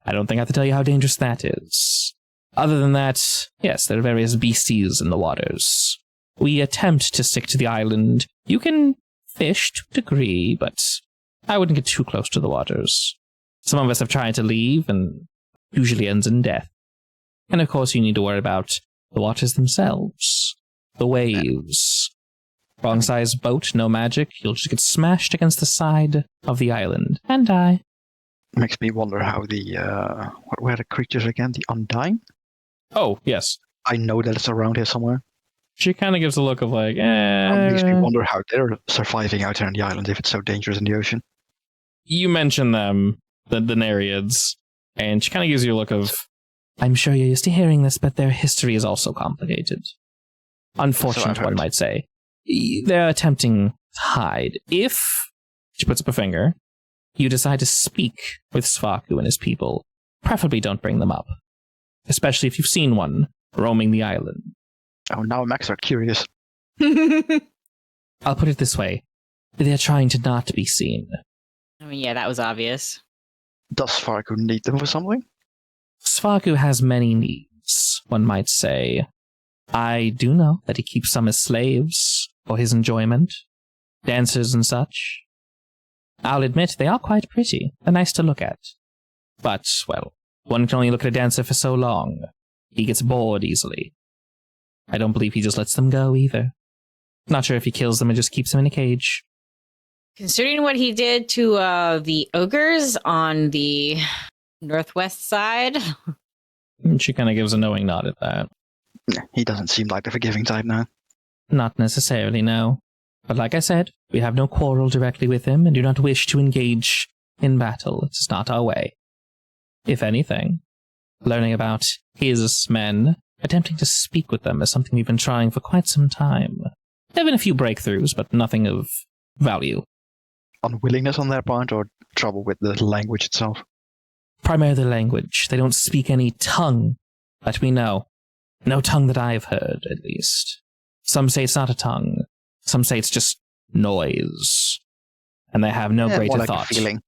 I don't think I have to tell you how dangerous that is. Other than that, yes, there are various beasties in the waters. We attempt to stick to the island. You can fish to a degree, but I wouldn't get too close to the waters. Some of us have tried to leave, and usually ends in death. And of course, you need to worry about the waters themselves. The waves. Wrong size boat, no magic. You'll just get smashed against the side of the island and die. Makes me wonder how what were the creatures again? The Undying? Oh, yes. I know that it's around here somewhere. She kind of gives a look of like, Makes me wonder how they're surviving out here on the island if it's so dangerous in the ocean. You mention them, the Nereids, and she kind of gives you a look of, I'm sure you're used to hearing this, but their history is also complicated. Unfortunate, one might say. They're attempting to hide. If, she puts up a finger, you decide to speak with Svaku and his people, preferably don't bring them up. Especially if you've seen one roaming the island. Oh, now I'm extra curious. I'll put it this way. They're trying to not be seen. I mean, yeah, that was obvious. Does Svaku need them for something? Svaku has many needs, one might say. I do know that he keeps some as slaves for his enjoyment. dancers and such. I'll admit they are quite pretty. They're nice to look at. But, well, one can only look at a dancer for so long. He gets bored easily. I don't believe he just lets them go either. Not sure if he kills them and just keeps them in a cage. Considering what he did to the ogres on the northwest side. And she kind of gives a knowing nod at that. Yeah, he doesn't seem like the forgiving type now. Not necessarily, no. But like I said, we have no quarrel directly with him and do not wish to engage in battle. It is not our way. If anything, learning about his men, attempting to speak with them is something we've been trying for quite some time. There have been a few breakthroughs, but nothing of value. Unwillingness on their part, or trouble with the language itself? Primarily the language. They don't speak any tongue that we know. No tongue that I've heard, at least. Some say it's not a tongue. Some say it's just noise. And they have no greater more like thought. A feeling.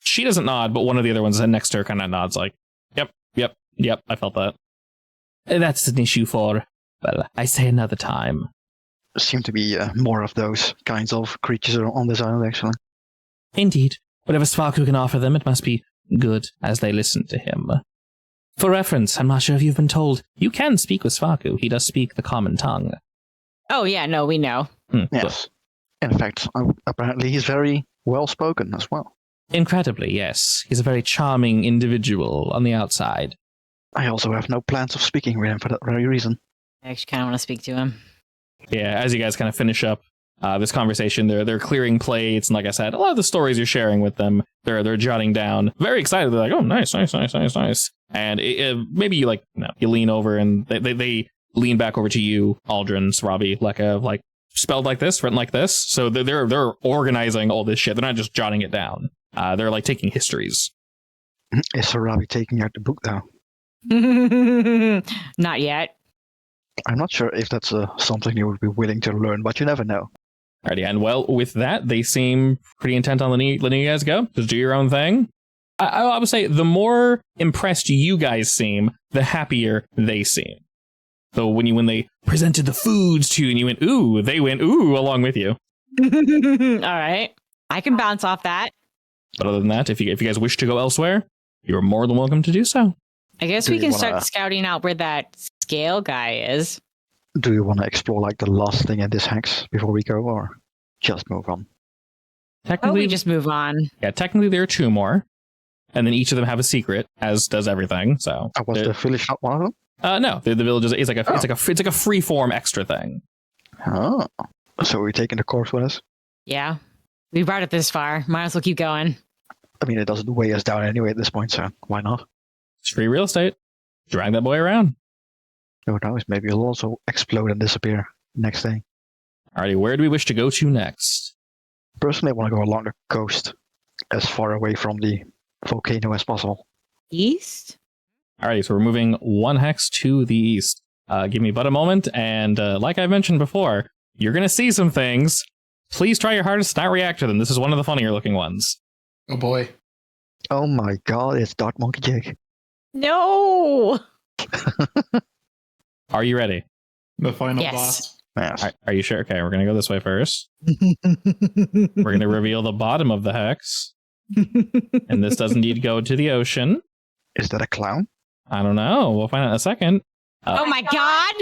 She doesn't nod, but one of the other ones next to her kind of nods like, yep, I felt that. That's an issue for, well, I say another time. Seem to be more of those kinds of creatures on this island, actually. Indeed. Whatever Svarku can offer them, it must be good as they listen to him. For reference, I'm not sure if you've been told, you can speak with Svarku. He does speak the common tongue. Oh, yeah, no, we know. Yes. In fact, apparently he's very well-spoken as well. Incredibly, yes. He's a very charming individual on the outside. I also have no plans of speaking with him for that very reason. I actually kind of want to speak to him. Yeah, as you guys kind of finish up this conversation, they're clearing plates, and like I said, a lot of the stories you're sharing with them, they're jotting down. Very excited. They're like, oh, nice. And maybe you you lean over, and they lean back over to you, Aldrin, Sarabi, Lekka, like spelled like this, written like this. So they're organizing all this shit. They're not just jotting it down. They're like taking histories. Is Sarabi taking out the book, though? Not yet. I'm not sure if that's something you would be willing to learn, but you never know. Alrighty, and well, with that, they seem pretty intent on letting you guys go. Just do your own thing. I would say the more impressed you guys seem, the happier they seem. So when they presented the foods to you and you went, ooh, they went, ooh, along with you. All right. I can bounce off that. But other than that, if you guys wish to go elsewhere, you're more than welcome to do so. I guess we can start scouting out where that scale guy is. Do you want to explore like the last thing in this hex before we go, or just move on? Technically, we just move on. Yeah, technically there are two more, and then each of them have a secret, as does everything. So was the village not one of them? No, the village is like it's like a free form extra thing. Oh, so we're taking the course with us? Yeah, we brought it this far. Might as well keep going. I mean, it doesn't weigh us down anyway at this point, so why not? It's free real estate. Drag that boy around. Who knows? Maybe it'll also explode and disappear next day. Alrighty, where do we wish to go to next? Personally, I want to go along the coast, as far away from the volcano as possible. East? Alrighty, so we're moving one hex to the east. Give me but a moment, and like I mentioned before, you're going to see some things. Please try your hardest to not react to them. This is one of the funnier looking ones. Oh boy. Oh my god, it's Dark Monkey Jake. No! Are you ready? The final Yes. boss. Yes. Are you sure? Okay, we're going to go this way first. We're going to reveal the bottom of the hex. And this does indeed go to the ocean. Is that a clown? I don't know. We'll find out in a second. Oh my god!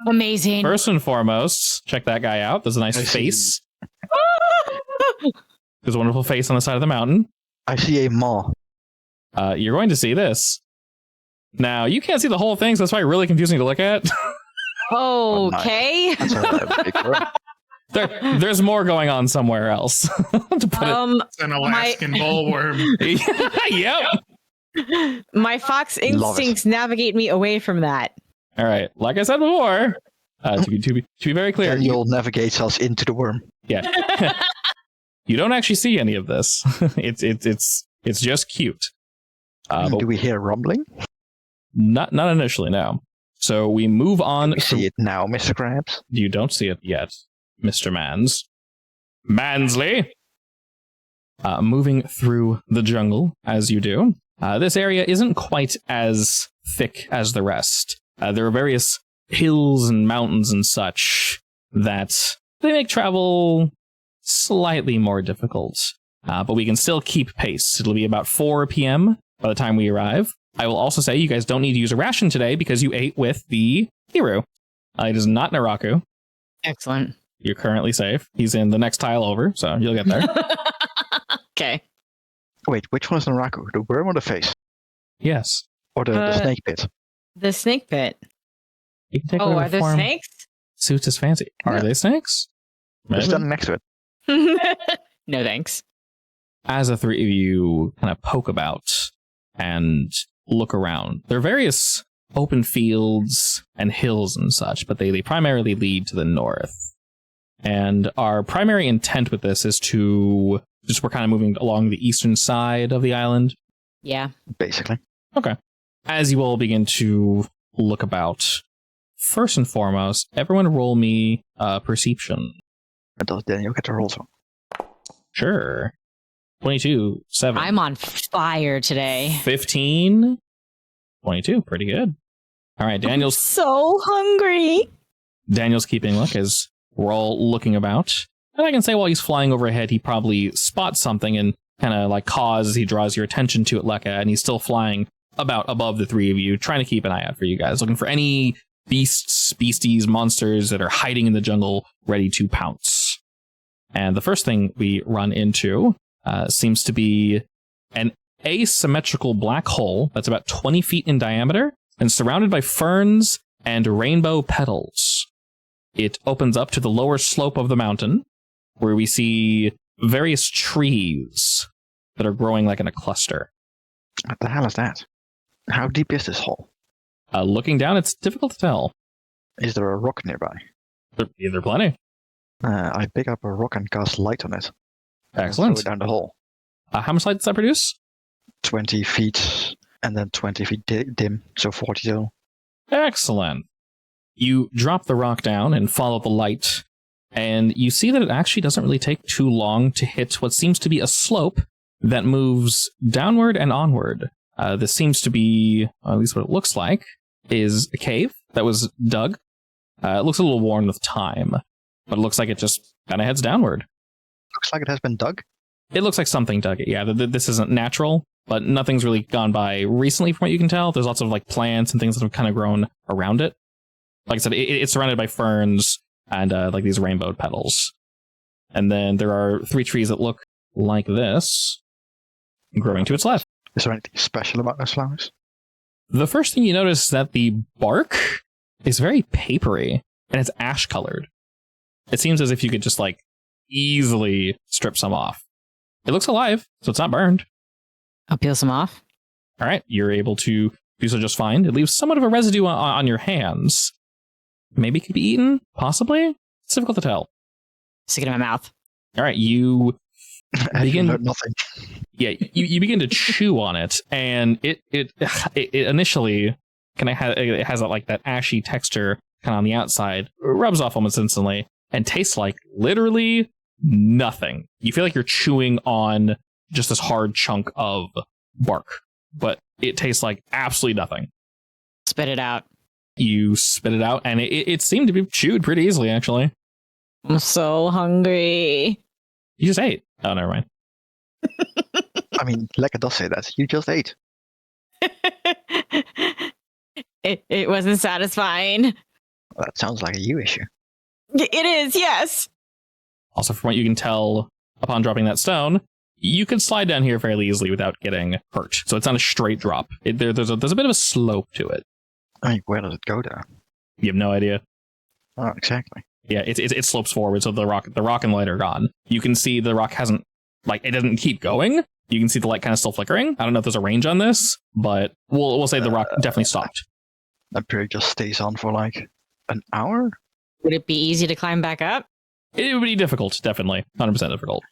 Amazing. First and foremost, check that guy out. There's a nice face. There's a wonderful face on the side of the mountain. I see a maw. You're going to see this. Now, you can't see the whole thing, so that's probably really confusing to look at. Okay. That's a big word. There's more going on somewhere else. To put It's an Alaskan bullworm. Yep. My fox instincts navigate me away from that. All right. Like I said before, to be very clear, Daniel navigates us into the worm. yeah, you don't actually see any of this. It's just cute. But Do we hear rumbling? not initially, no. So we move on. We see it now, Mr. Krabs. You don't see it yet, Mr. Mansley. Moving through the jungle as you do. This area isn't quite as thick as the rest. There are various hills and mountains and such that they make travel slightly more difficult. But we can still keep pace. It'll be about 4 p.m. by the time we arrive. I will also say you guys don't need to use a ration today because you ate with the Hiru. It is not Naraku. Excellent. You're currently safe. He's in the next tile over, so you'll get there. Okay. Wait, which one is Naraku? The worm or the face? Yes. Or the snake pit? The snake pit. You can take Oh, whatever are there form snakes? suits his fancy. Are Yeah. they snakes? They're Maybe. standing next to it. No thanks. As the three of you kind of poke about and look around, there are various open fields and hills and such, but they primarily lead to the north. And our primary intent with this is to we're kind of moving along the eastern side of the island. Yeah. Basically. Okay. As you all begin to look about, first and foremost, everyone roll me perception. And does Daniel get the rolls on? Sure. 22, 7. I'm on fire today. 15, 22. Pretty good. All right, Daniel's So hungry. keeping look as we're all looking about. And I can say while he's flying overhead, he probably spots something and kind of like he draws your attention to it, Lekka, and he's still flying about above the three of you, trying to keep an eye out for you guys, looking for any beasts, beasties, monsters that are hiding in the jungle, ready to pounce. And the first thing we run into seems to be an asymmetrical black hole that's about 20 feet in diameter and surrounded by ferns and rainbow petals. It opens up to the lower slope of the mountain, where we see various trees that are growing like in a cluster. What the hell is that? How deep is this hole? Looking down, it's difficult to tell. Is there a rock nearby? There are plenty. I pick up a rock and cast light on it. Excellent. Throw it down the hole. How much light does that produce? 20 feet and then 20 feet dim, so 40 total. Excellent. You drop the rock down and follow the light, and you see that it actually doesn't really take too long to hit what seems to be a slope that moves downward and onward. This seems to be, at least what it looks like, is a cave that was dug. It looks a little worn with time, but it looks like it just kind of heads downward. Looks like it has been dug. It looks like something dug it. Yeah, this isn't natural, but nothing's really gone by recently from what you can tell. There's lots of like plants and things that have kind of grown around it. Like I said, it's surrounded by ferns and like these rainbow petals. And then there are 3 trees that look like this, growing to its left. Is there anything special about those flowers? The first thing you notice is that the bark is very papery and it's ash colored. It seems as if you could just like easily strip some off. It looks alive, so it's not burned. I'll peel some off. All right, you're able to do so just fine. It leaves somewhat of a residue on your hands. Maybe it could be eaten, possibly. It's difficult to tell. Stick it in my mouth. All right, you begin. Nothing. Yeah, you begin to chew on it, and it initially it has that ashy texture kind of on the outside, rubs off almost instantly, and tastes like literally nothing. You feel like you're chewing on just this hard chunk of bark, but it tastes like absolutely nothing. Spit it out. You spit it out, and it seemed to be chewed pretty easily, actually. I'm so hungry. You just ate. Oh, never mind. I mean, Lekka does say that. You just ate. It wasn't satisfying. That sounds like a you issue. It is, yes. Also, from what you can tell, upon dropping that stone, you could slide down here fairly easily without getting hurt. So it's not a straight drop. There's a bit of a slope to it. I mean, where does it go there? You have no idea. Oh, exactly. Yeah, it slopes forward, so the rock and light are gone. You can see the rock hasn't, like, it doesn't keep going. You can see the light kind of still flickering. I don't know if there's a range on this, but we'll say the rock definitely stopped. That period just stays on for like an hour? Would it be easy to climb back up? It would be difficult, definitely. 100% difficult.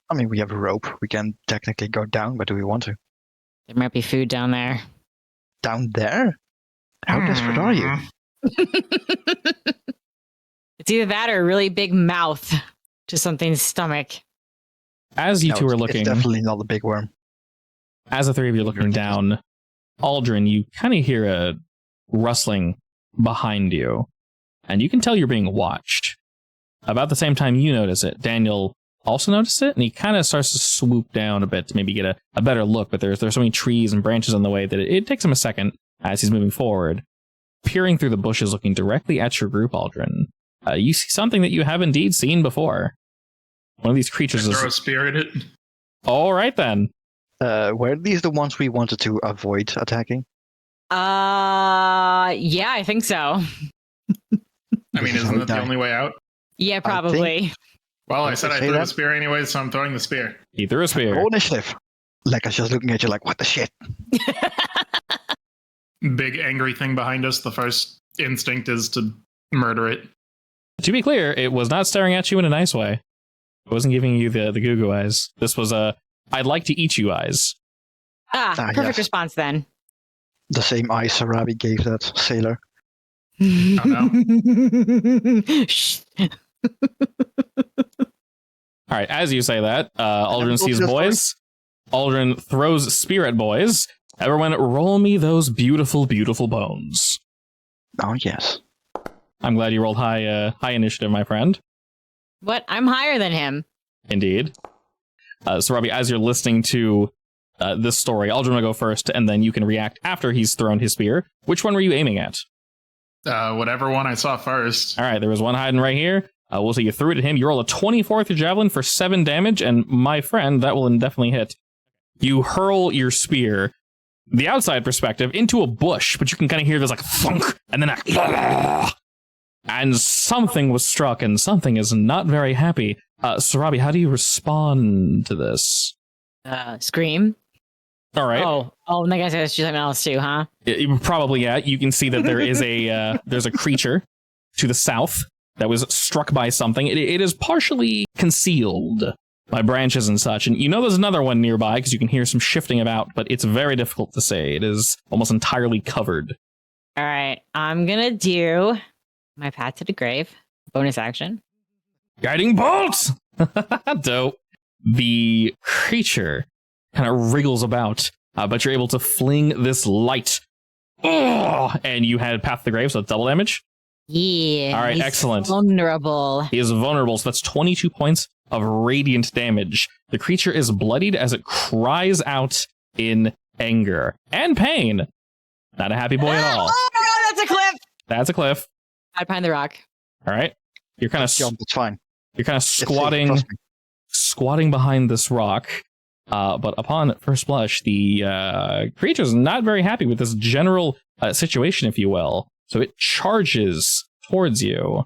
I mean, we have a rope. We can technically go down, but do we want to? There might be food down there. Down there? How desperate are you? It's either that or a really big mouth to something's stomach. As you two are looking, It's definitely not a big worm. as the three of you are looking down, Aldrin, you kind of hear a rustling behind you, and you can tell you're being watched. About the same time you notice it, Daniel also notice it, and he kind of starts to swoop down a bit to maybe get a better look, but there's so many trees and branches in the way that it takes him a second as he's moving forward. Peering through the bushes, looking directly at your group, Aldrin, you see something that you have indeed seen before. One of these creatures is... Throw a spear at it. All right, then. Were these the ones we wanted to avoid attacking? Yeah, I think so. I mean, isn't that the only way out? Yeah, probably. Well, I said I threw the spear anyway, so I'm throwing the spear. He threw a spear. Roll initiative. Lekka's just looking at you like, what the shit? Big angry thing behind us. The first instinct is to murder it. To be clear, it was not staring at you in a nice way. It wasn't giving you the goo-goo eyes. This was a, I'd like to eat you eyes. Perfect yes. response then. The same eye Sarabi gave that sailor. Oh, no. Shh. All right, as you say that, Aldrin sees boys. Aldrin throws spear at boys. Everyone, roll me those beautiful, beautiful bones. Oh, yes. I'm glad you rolled high initiative, my friend. What? I'm higher than him. Indeed. So, Robbie, as you're listening to this story, Aldrin will go first, and then you can react after he's thrown his spear. Which one were you aiming at? Whatever one I saw first. All right, there was one hiding right here. We'll say you threw it at him. You roll a 24 with your javelin for 7 damage, and my friend, that will definitely hit. You hurl your spear, the outside perspective, into a bush, but you can kind of hear this like thunk, and then and something was struck, and something is not very happy. Sarabi, how do you respond to this? Scream. All right. Oh, and I guess that's something else too, huh? Probably, yeah. You can see that there is there's a creature to the south that was struck by something. It is partially concealed by branches and such, and you know there's another one nearby because you can hear some shifting about, but it's very difficult to say. It is almost entirely covered. All right, I'm gonna do my path to the grave. Bonus action. Guiding bolt! Dope. The creature kind of wriggles about, but you're able to fling this light. Oh! And you had path to the grave, so it's double damage. Yeah. All right, he's excellent. Vulnerable. He is vulnerable, so that's 22 points of radiant damage. The creature is bloodied as it cries out in anger and pain. Not a happy boy at all. Oh my god, that's a cliff! That's a cliff. Hide behind the rock. All right. You're kind of Jump, it's fine. You're kind of It's safe, squatting trust me. squatting behind this rock. But upon first blush, the creature's not very happy with this general situation, if you will. So it charges towards you.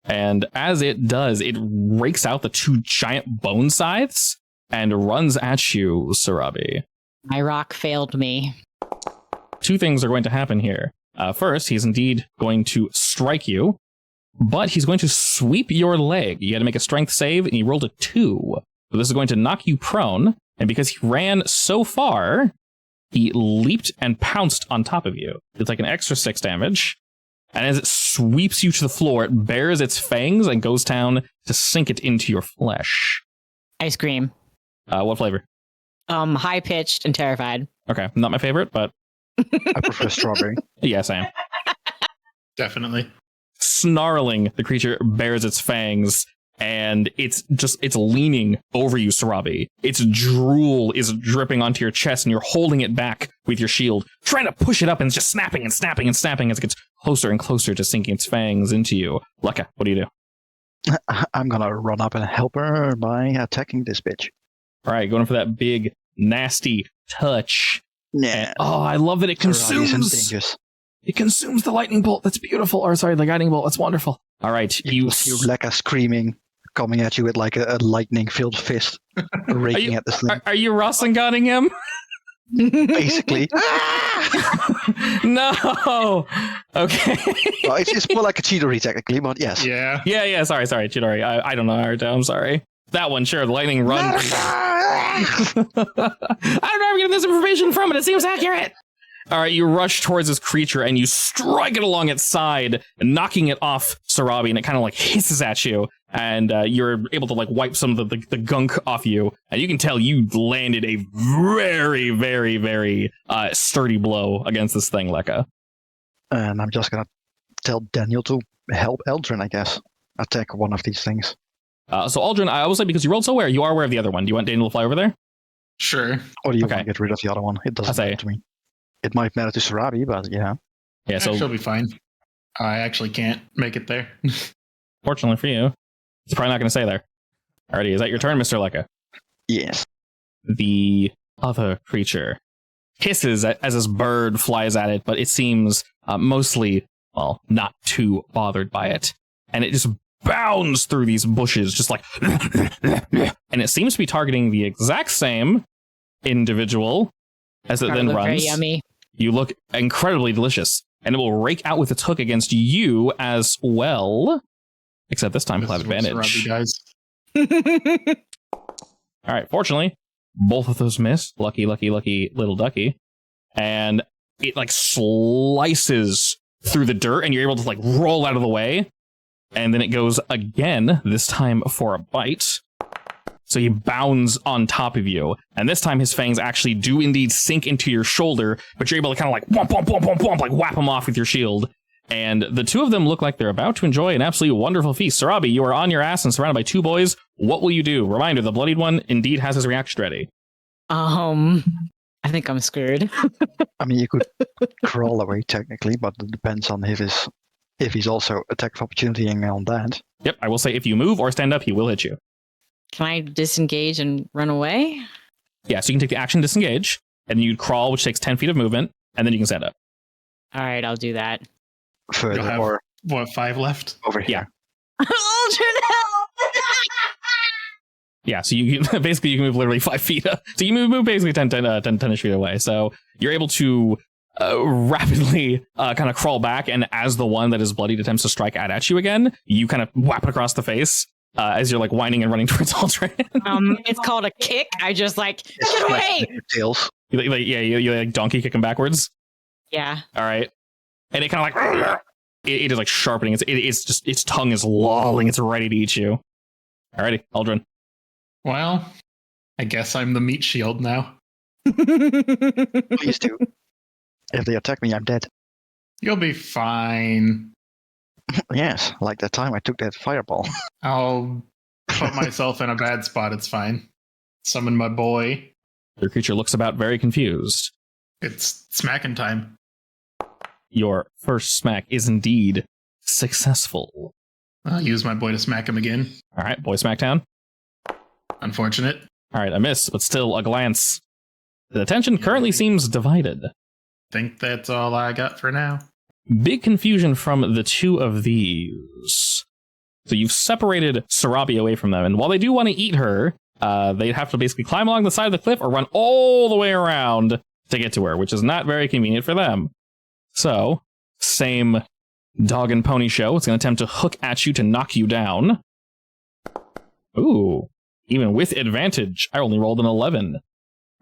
And as it does, it rakes out the 2 giant bone scythes and runs at you, Sarabi. My rock failed me. 2 things are going to happen here. First, he's indeed going to strike you, but he's going to sweep your leg. You had to make a strength save, and he rolled a 2. So this is going to knock you prone, and because he ran so far, he leaped and pounced on top of you. It's like an extra 6 damage. And as it sweeps you to the floor, it bares its fangs and goes down to sink it into your flesh. Ice cream. What flavor? High pitched and terrified. Okay, not my favorite, but I prefer strawberry. yes, I am. Definitely. Snarling, the creature bares its fangs, and it's leaning over you, Sarabi. Its drool is dripping onto your chest, and you're holding it back with your shield, trying to push it up, and it's just snapping and snapping and snapping as it gets closer and closer to sinking its fangs into you. Lekka, what do you do? I'm gonna run up and help her by attacking this bitch. All right, going for that big, nasty touch. Yeah. And, oh, I love that it Sarabi's in consumes. dangers. It consumes the lightning bolt. That's beautiful. Or sorry, the guiding bolt. That's wonderful. All right, You see Lekka screaming, coming at you with like a lightning-filled fist, raking at this thing. Are you Rasenganing him? Basically. No. Okay. Well, it's more like a Chidori technically, but yes. Yeah. Yeah. Sorry, Chidori. I don't know Naruto. I'm sorry. That one, sure. The lightning run. I don't know where I'm getting this information from, but it seems accurate. All right, you rush towards this creature and you strike it along its side, knocking it off Sarabi, and it kind of like hisses at you. And you're able to like wipe some of the gunk off you, and you can tell you landed a very, very, very sturdy blow against this thing, Lekka. And I'm just gonna tell Daniel to help Eldrin, I guess. Attack one of these things. So Aldrin, I will say, because you rolled so well, you are aware of the other one. Do you want Daniel to fly over there? Sure. Or do you Okay. want to get rid of the other one? It doesn't say- matter to me. It might matter to Sarabi, but yeah. Yeah, so She'll be fine. I actually can't make it there. fortunately for you, it's probably not going to stay there. Alrighty, is that your turn, Mr. Leica? Yes. The other creature hisses as this bird flies at it, but it seems mostly, well, not too bothered by it. And it just bounds through these bushes, just like, and it seems to be targeting the exact same individual as it then Look very runs. yummy. You look incredibly delicious, and it will rake out with its hook against you as well. Except this time, he'll have advantage. All right, fortunately, both of those miss. Lucky little ducky. And it like slices through the dirt, and you're able to like roll out of the way. And then it goes again, this time for a bite. So he bounds on top of you. And this time his fangs actually do indeed sink into your shoulder, but you're able to kind of like whomp, whomp, whomp, whomp, whomp, like whap them off with your shield. And the two of them look like they're about to enjoy an absolutely wonderful feast. Sarabi, you are on your ass and surrounded by two boys. What will you do? Reminder, the bloodied one indeed has his reaction ready. I think I'm screwed. I mean, you could crawl away technically, but it depends on if he's also attack of opportunity on that. Yep, I will say if you move or stand up, he will hit you. Can I disengage and run away? Yeah, so you can take the action disengage, and you crawl, which takes 10 feet of movement, and then you can stand up. All right, I'll do that. Further You'll have, or 5 left? over here. Yeah. Aldrin, help! Yeah, so you can, basically you can move literally 5 feet. So you move basically 10-ish feet away. So you're able to rapidly kind of crawl back, and as the one that is bloodied attempts to strike at you again, you kind of whap it across the face as you're like whining and running towards Aldrin. It's called a kick. I just like, It's get away! slashed with tails. you like donkey kick him backwards. Yeah. All right. And it kind of like, it is like sharpening. It's just, its tongue is lolling. It's ready to eat you. Alrighty, Aldrin. Well, I guess I'm the meat shield now. Please do. If they attack me, I'm dead. You'll be fine. Yes, like that time I took that fireball. I'll put myself in a bad spot. It's fine. Summon my boy. Your creature looks about very confused. It's smacking time. Your first smack is indeed successful. I'll use my boy to smack him again. All right, boy smackdown. Unfortunate. All right, a miss, but still a glance. The attention currently seems divided. Think that's all I got for now. Big confusion from the two of these. So you've separated Sarabi away from them, and while they do want to eat her, they have to basically climb along the side of the cliff or run all the way around to get to her, which is not very convenient for them. So, same dog and pony show. It's going to attempt to hook at you to knock you down. Ooh, even with advantage, I only rolled an 11.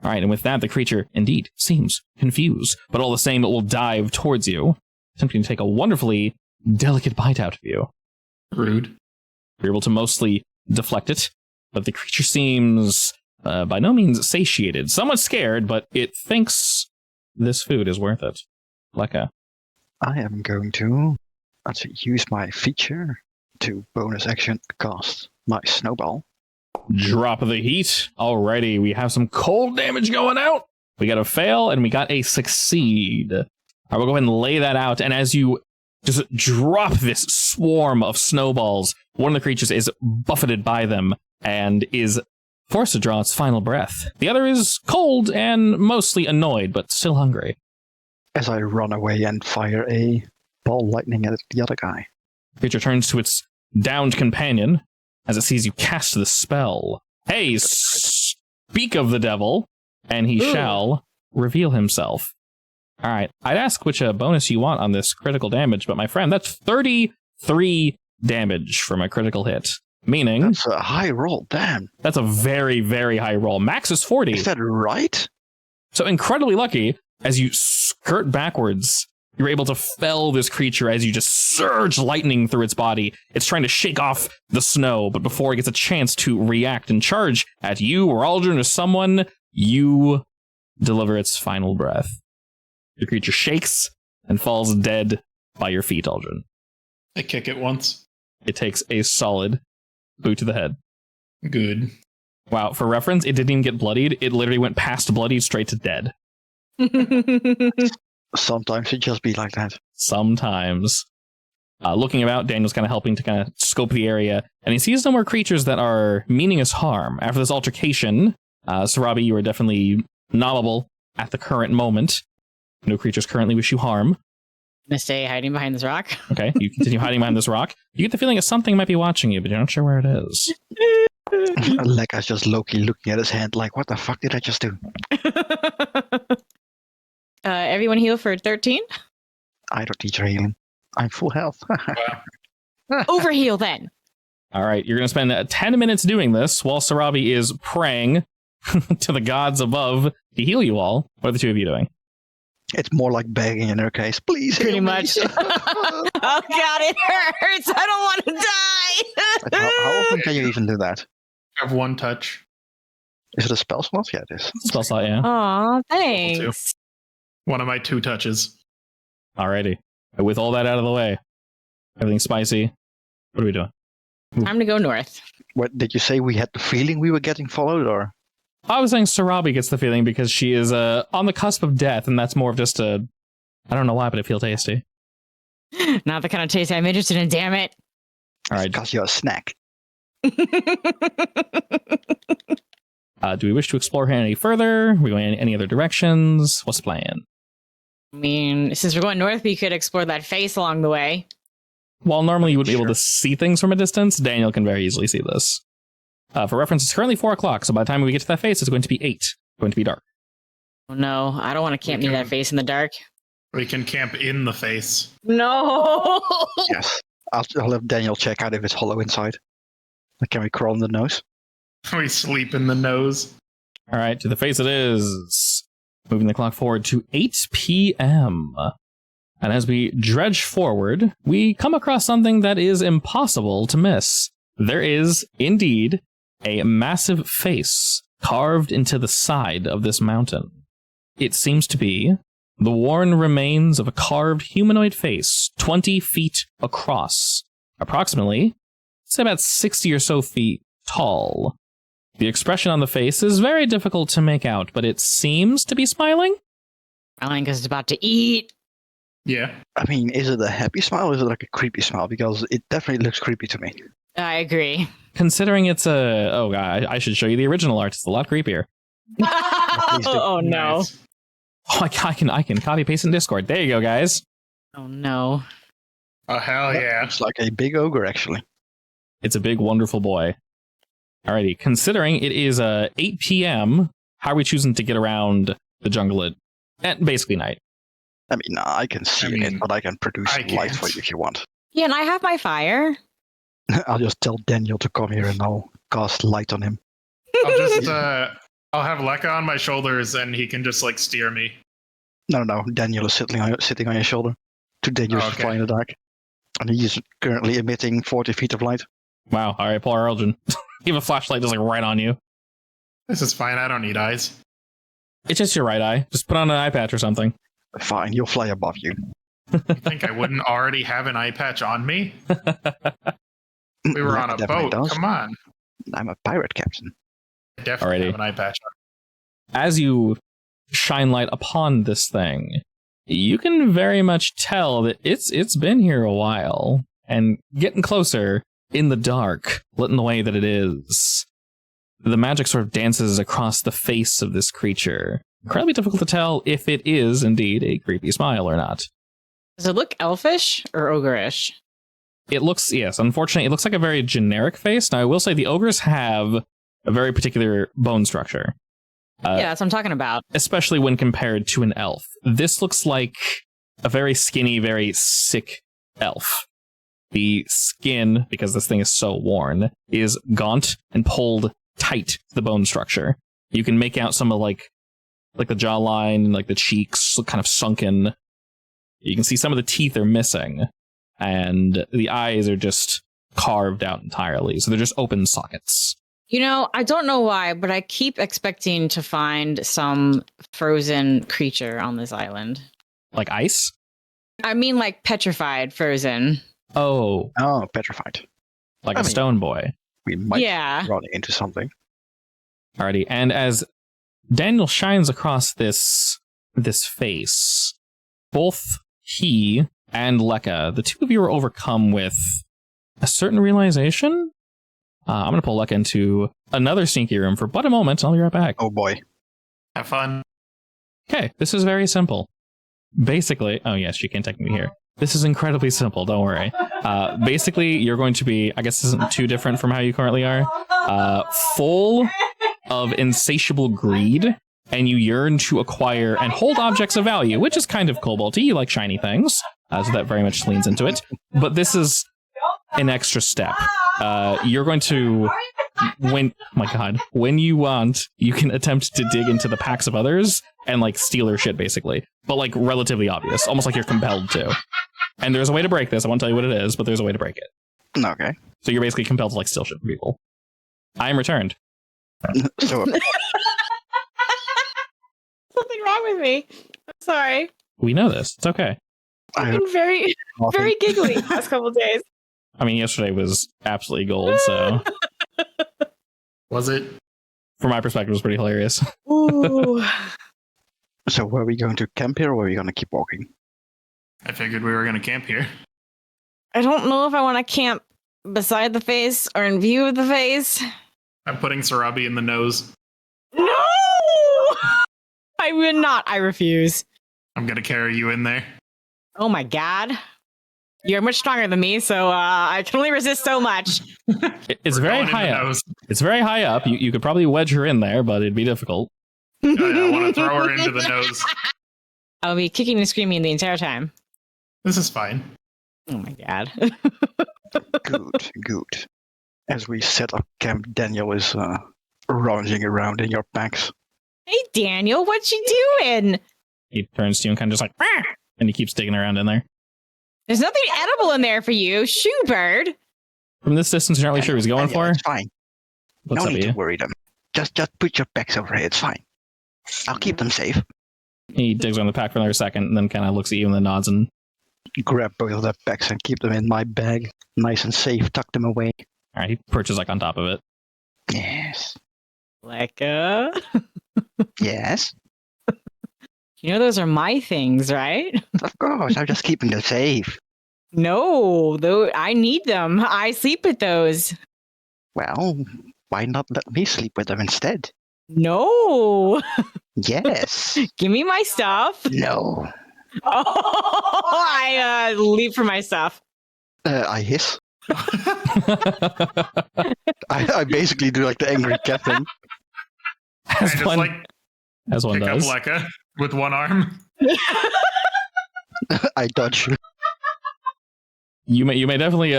All right, and with that, the creature indeed seems confused, but all the same, it will dive towards you, attempting to take a wonderfully delicate bite out of you. Rude. You're able to mostly deflect it, but the creature seems by no means satiated. Somewhat scared, but it thinks this food is worth it. Lekka. I am going to use my feature to bonus action cast my snowball. Drop of the heat. Alrighty, we have some cold damage going out. We got a fail and we got a succeed. All right, we'll go ahead and lay that out. And as you just drop this swarm of snowballs, one of the creatures is buffeted by them and is forced to draw its final breath. The other is cold and mostly annoyed, but still hungry. As I run away and fire a ball lightning at the other guy. The creature turns to its downed companion as it sees you cast the spell. Hey, speak of the devil, and he shall reveal himself. All right, I'd ask which bonus you want on this critical damage, but my friend, that's 33 damage from a critical hit. Meaning... That's a high roll, damn. That's a very, very high roll. Max is 40. Is that right? So incredibly lucky, as you skirt backwards, you're able to fell this creature as you just surge lightning through its body. It's trying to shake off the snow, but before it gets a chance to react and charge at you or Aldrin or someone, you deliver its final breath. The creature shakes and falls dead by your feet, Aldrin. I kick it once. It takes a solid Boot to the head. Good. Wow, for reference, it didn't even get bloodied. It literally went past bloodied straight to dead. Sometimes it just be like that. Sometimes. Looking about, Daniel's kind of helping to kind of scope the area, and he sees no more creatures that are meaning us harm. After this altercation, Sarabi, you are definitely nobbable at the current moment. No creatures currently wish you harm. I'm gonna stay hiding behind this rock. Okay, you continue hiding behind this rock. You get the feeling that something might be watching you, but you're not sure where it is. Lekka's just low-key looking at his hand like, what the fuck did I just do? Everyone heal for 13? I don't need your healing. I'm full health. Overheal then. All right, you're going to spend 10 minutes doing this while Sarabi is praying to the gods above to heal you all. What are the two of you doing? It's more like begging in her case. Please heal Pretty me." much. Oh god, it hurts. I don't want to die. How often can you even do that? I have one touch. Is it a spell slot? Yeah, it is. Spell slot, yeah. Aw, thanks. One of my 2 touches. Alrighty. With all that out of the way, everything's spicy. What are we doing? Time to go north. What did you say? We had the feeling we were getting followed, or? I was saying Sarabi gets the feeling because she is on the cusp of death, and that's more of just a... I don't know why, but it feels tasty. Not the kind of taste I'm interested in, damn it. All right. Because you're a snack. Do we wish to explore here any further? Are we going in any other directions? What's the plan? I mean, since we're going north, we could explore that face along the way. While normally you would be able Sure. to see things from a distance, Daniel can very easily see this. For reference, it's currently 4 o'clock, so by the time we get to that face, it's going to be 8. It's going to be dark. Oh no, I don't want to camp near that face in the dark. We can camp in the face. No! Yes. I'll have Daniel check out if it's hollow inside. Can we crawl in the nose? We sleep in the nose. All right, to the face it is. Moving the clock forward to 8 p.m. And as we dredge forward, we come across something that is impossible to miss. There is, indeed, a massive face carved into the side of this mountain. It seems to be the worn remains of a carved humanoid face 20 feet across, approximately, say about 60 or so feet tall. The expression on the face is very difficult to make out, but it seems to be smiling. Smiling because it's about to eat. Yeah. I mean, is it a happy smile or is it like a creepy smile? Because it definitely looks creepy to me. I agree. Considering it's a... Oh, God, I should show you the original art. It's a lot creepier. Please do. Oh no. Nice. Oh, I can copy paste in Discord. There you go, guys. Oh no. Oh, hell yeah. It's like a big ogre, actually. It's a big, wonderful boy. Alrighty, considering it is 8 p.m., how are we choosing to get around the jungle at basically night? I mean, I can see it, but I can produce I light can't. for you if you want. Yeah, and I have my fire. I'll just tell Daniel to come here and I'll cast light on him. I'll just, I'll have Lekka on my shoulders and he can just, like, steer me. No, Daniel is sitting on your shoulder. Too dangerous to Okay. fly in the dark. And he is currently emitting 40 feet of light. Wow, alright, Polar Elgin. You have a flashlight just like right on you. This is fine. I don't need eyes. It's just your right eye. Just put on an eye patch or something. Fine, you'll fly above you. You think I wouldn't already have an eye patch on me? We were on a Definitely boat. does. Come on. I'm a pirate captain. I definitely Alrighty. have an eye patch on. As you shine light upon this thing, you can very much tell that it's been here a while. And getting closer in the dark, lit in the way that it is, the magic sort of dances across the face of this creature. Incredibly difficult to tell if it is indeed a creepy smile or not. Does it look elfish or ogreish? It looks, yes, unfortunately, it looks like a very generic face. Now, I will say the ogres have a very particular bone structure. Yeah, that's what I'm talking about. Especially when compared to an elf. This looks like a very skinny, very sick elf. The skin, because this thing is so worn, is gaunt and pulled tight to the bone structure. You can make out some of like the jawline, like the cheeks kind of sunken. You can see some of the teeth are missing, and the eyes are just carved out entirely. So they're just open sockets. You know, I don't know why, but I keep expecting to find some frozen creature on this island. Like ice? I mean, like petrified frozen. Oh, Oh, petrified. like I a mean- stone boy. we might Yeah. run into something. Alrighty, and as Daniel shines across this face, both he and Lekka, the two of you are overcome with a certain realization. I'm going to pull Lekka into another sneaky room for but a moment. I'll be right back. Oh boy. Have fun. Okay, this is very simple. Basically, oh yes, you can technically hear. This is incredibly simple, don't worry. Basically, you're going to be, I guess this isn't too different from how you currently are, full of insatiable greed, and you yearn to acquire and hold objects of value, which is kind of koboldy. You like shiny things, so that very much leans into it. But this is an extra step. You're going to, when you want, you can attempt to dig into the packs of others and like steal their shit, basically. But like relatively obvious, almost like you're compelled to. And there's a way to break this. I won't tell you what it is, but there's a way to break it. Okay. So you're basically compelled to like steal shit from people. I am returned. So Something wrong with me. I'm sorry. We know this. It's okay. I've been very, very giggly the past couple days. I mean, yesterday was absolutely gold, so Was it? from my perspective, it was pretty hilarious. Ooh. So were we going to camp here, or were we going to keep walking? I figured we were going to camp here. I don't know if I want to camp beside the face or in view of the face. I'm putting Sarabi in the nose. No! I would not. I refuse. I'm going to carry you in there. Oh my god. You're much stronger than me, so I can only resist so much. It's We're very going in high the up. nose. It's very high up. You could probably wedge her in there, but it'd be difficult. Oh, yeah, I want to throw her into the nose. I'll be kicking and screaming the entire time. This is fine. Oh my god. Good. As we set up camp, Daniel is rummaging around in your packs. Hey Daniel, what you doing? He turns to you and kind of just like, "Rah!" and he keeps digging around in there. There's nothing edible in there for you, Shoebird. From this distance, you're not really sure what he's going Daniel, for. It's fine. What's No up, need you? to worry them. Just put your packs over here. It's fine. I'll keep them safe. He digs on the pack for another second, and then kind of looks at you and then nods and Grab both of their packs and keep them in my bag, nice and safe. Tuck them away. all right, he perches like on top of it. Yes. Lekka. Yes. You know those are my things, right? Of course. I'm just keeping them safe. No, though I need them. I sleep with those. Well, why not let me sleep with them instead? No. Yes. Give me my stuff. No. Oh, I leave for my stuff. I hiss. I basically do like the angry cat thing. I just one, like as one pick does. up Lekka with one arm. I dodge. You may definitely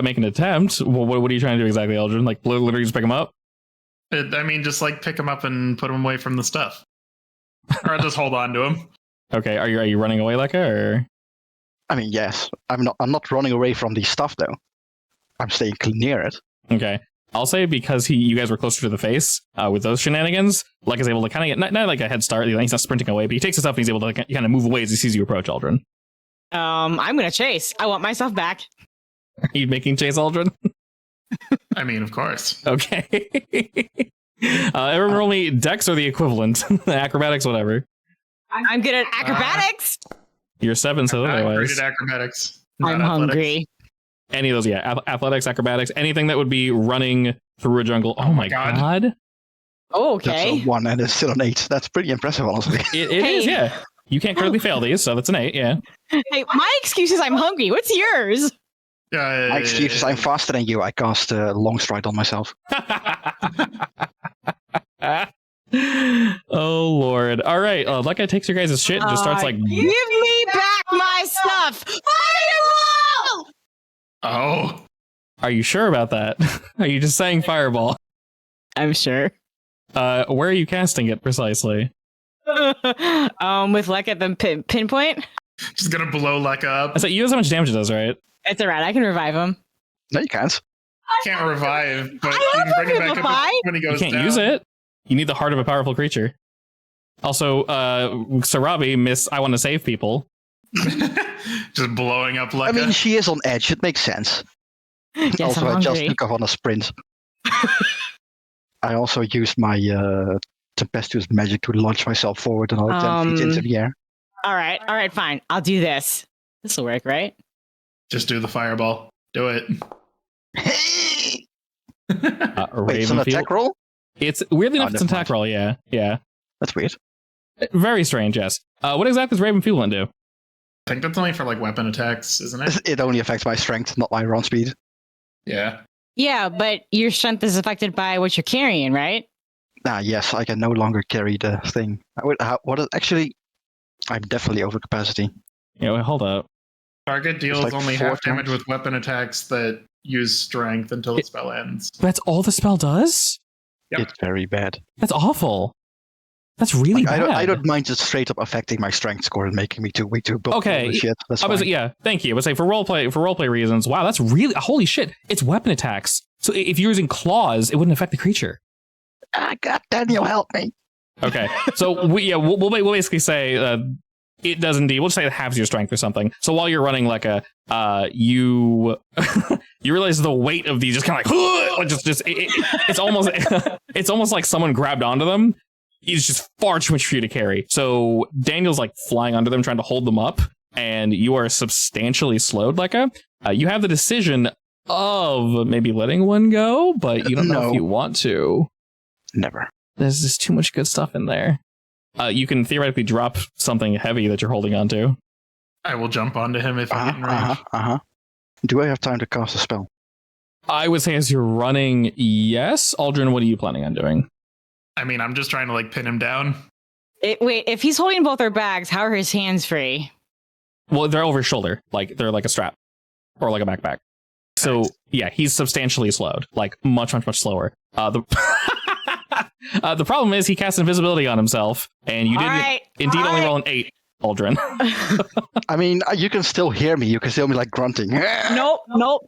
make an attempt. Well, what are you trying to do exactly, Eldrin? Like literally just pick him up? I mean, just like pick him up and put him away from the stuff. Or I'll just hold on to him. Okay, are you running away, Lekka, or? I mean, yes. I'm not running away from the stuff though. I'm staying near it. Okay. I'll say because you guys were closer to the face with those shenanigans, Lekka's able to kind of get not like a head start. He's not sprinting away, but he takes his stuff and he's able to kind of move away as he sees you approach, Aldrin. I'm gonna chase. I want my stuff back. Are you making chase, Aldrin? I mean, of course. Okay. Everyone roll me dex or the equivalent, acrobatics, whatever. I'm good at acrobatics. You're 7, so I otherwise. rated acrobatics. I'm not athletics. hungry. Any of those, yeah. Athletics, acrobatics, anything that would be running through a jungle. Oh my god. Oh, That's okay. a 1 and it's still an 8. That's pretty impressive, honestly. It Hey. is, yeah. You can't currently fail these, so that's an 8, yeah. Hey, my excuse is I'm hungry. What's yours? My excuse is I'm faster than you. I cast long stride on myself. Oh lord. Alright, Lekka takes your guys' shit and just starts like Give me back my stuff. Fireball! Oh, Are you sure about that? Are you just saying fireball? I'm sure. Where are you casting it precisely? With like at the pinpoint. just gonna blow Lekka up. I said you know how much damage it does, right? It's alright. I can revive him. No, you can't. Can't revive, but I you have can bring it back Revivify. up when he You goes can't down. use it. You need the heart of a powerful creature. Also, Sarabi, miss I want to save people. Just blowing up Lekka. I mean, she is on edge. It makes sense. Yes, Also, I'm I just hungry. took off on a sprint. I also used my tempestuous magic to launch myself forward another 10 feet into the air. All right, fine. I'll do this. This will work, right? Just do the fireball. Do it. Hey! Wait, it's an Ravenfield. attack roll? It's weirdly enough, Oh, it's an never attack mind. roll. Yeah. That's weird. Very strange. Yes. What exactly does Ravenfield do? I think that's only for like weapon attacks, isn't it? It only affects my strength, not my run speed. Yeah. Yeah, but your strength is affected by what you're carrying, right? Yes, I can no longer carry the thing. Actually, I'm definitely over capacity. Hold up. Target deals like only 4 half damage times. with weapon attacks that use strength until the spell ends. That's all the spell does? Yep. It's very bad. That's awful. That's really Like, bad. I don't mind just straight up affecting my strength score and making me way too bulky. Okay, Shit, that's I was fine. yeah, thank you. I would say for roleplay reasons. Wow, that's really holy shit. It's weapon attacks. So if you're using claws, it wouldn't affect the creature. God, Daniel, help me. Okay, so we'll basically say it does indeed. We'll just say it halves your strength or something. So while you're running like you you realize the weight of these just kind of like it's almost it's almost like someone grabbed onto them. It's just far too much for you to carry. So Daniel's like flying under them, trying to hold them up, and you are substantially slowed. You have the decision of maybe letting one go, but you don't know if No. you want to. Never. There's just too much good stuff in there. You can theoretically drop something heavy that you're holding onto. I will jump onto him if I get in range. Do I have time to cast a spell? I would say as you're running, yes. Aldrin, what are you planning on doing? I mean, I'm just trying to like pin him down. Wait, if he's holding both our bags, how are his hands free? Well, they're over his shoulder. Like, they're like a strap. Or like a backpack. So, yeah, he's substantially slowed. Like, much, much, much slower. The problem is he casts invisibility on himself, and you did indeed only roll an 8, Aldrin. I mean, you can still hear me. You can still be like grunting. Nope.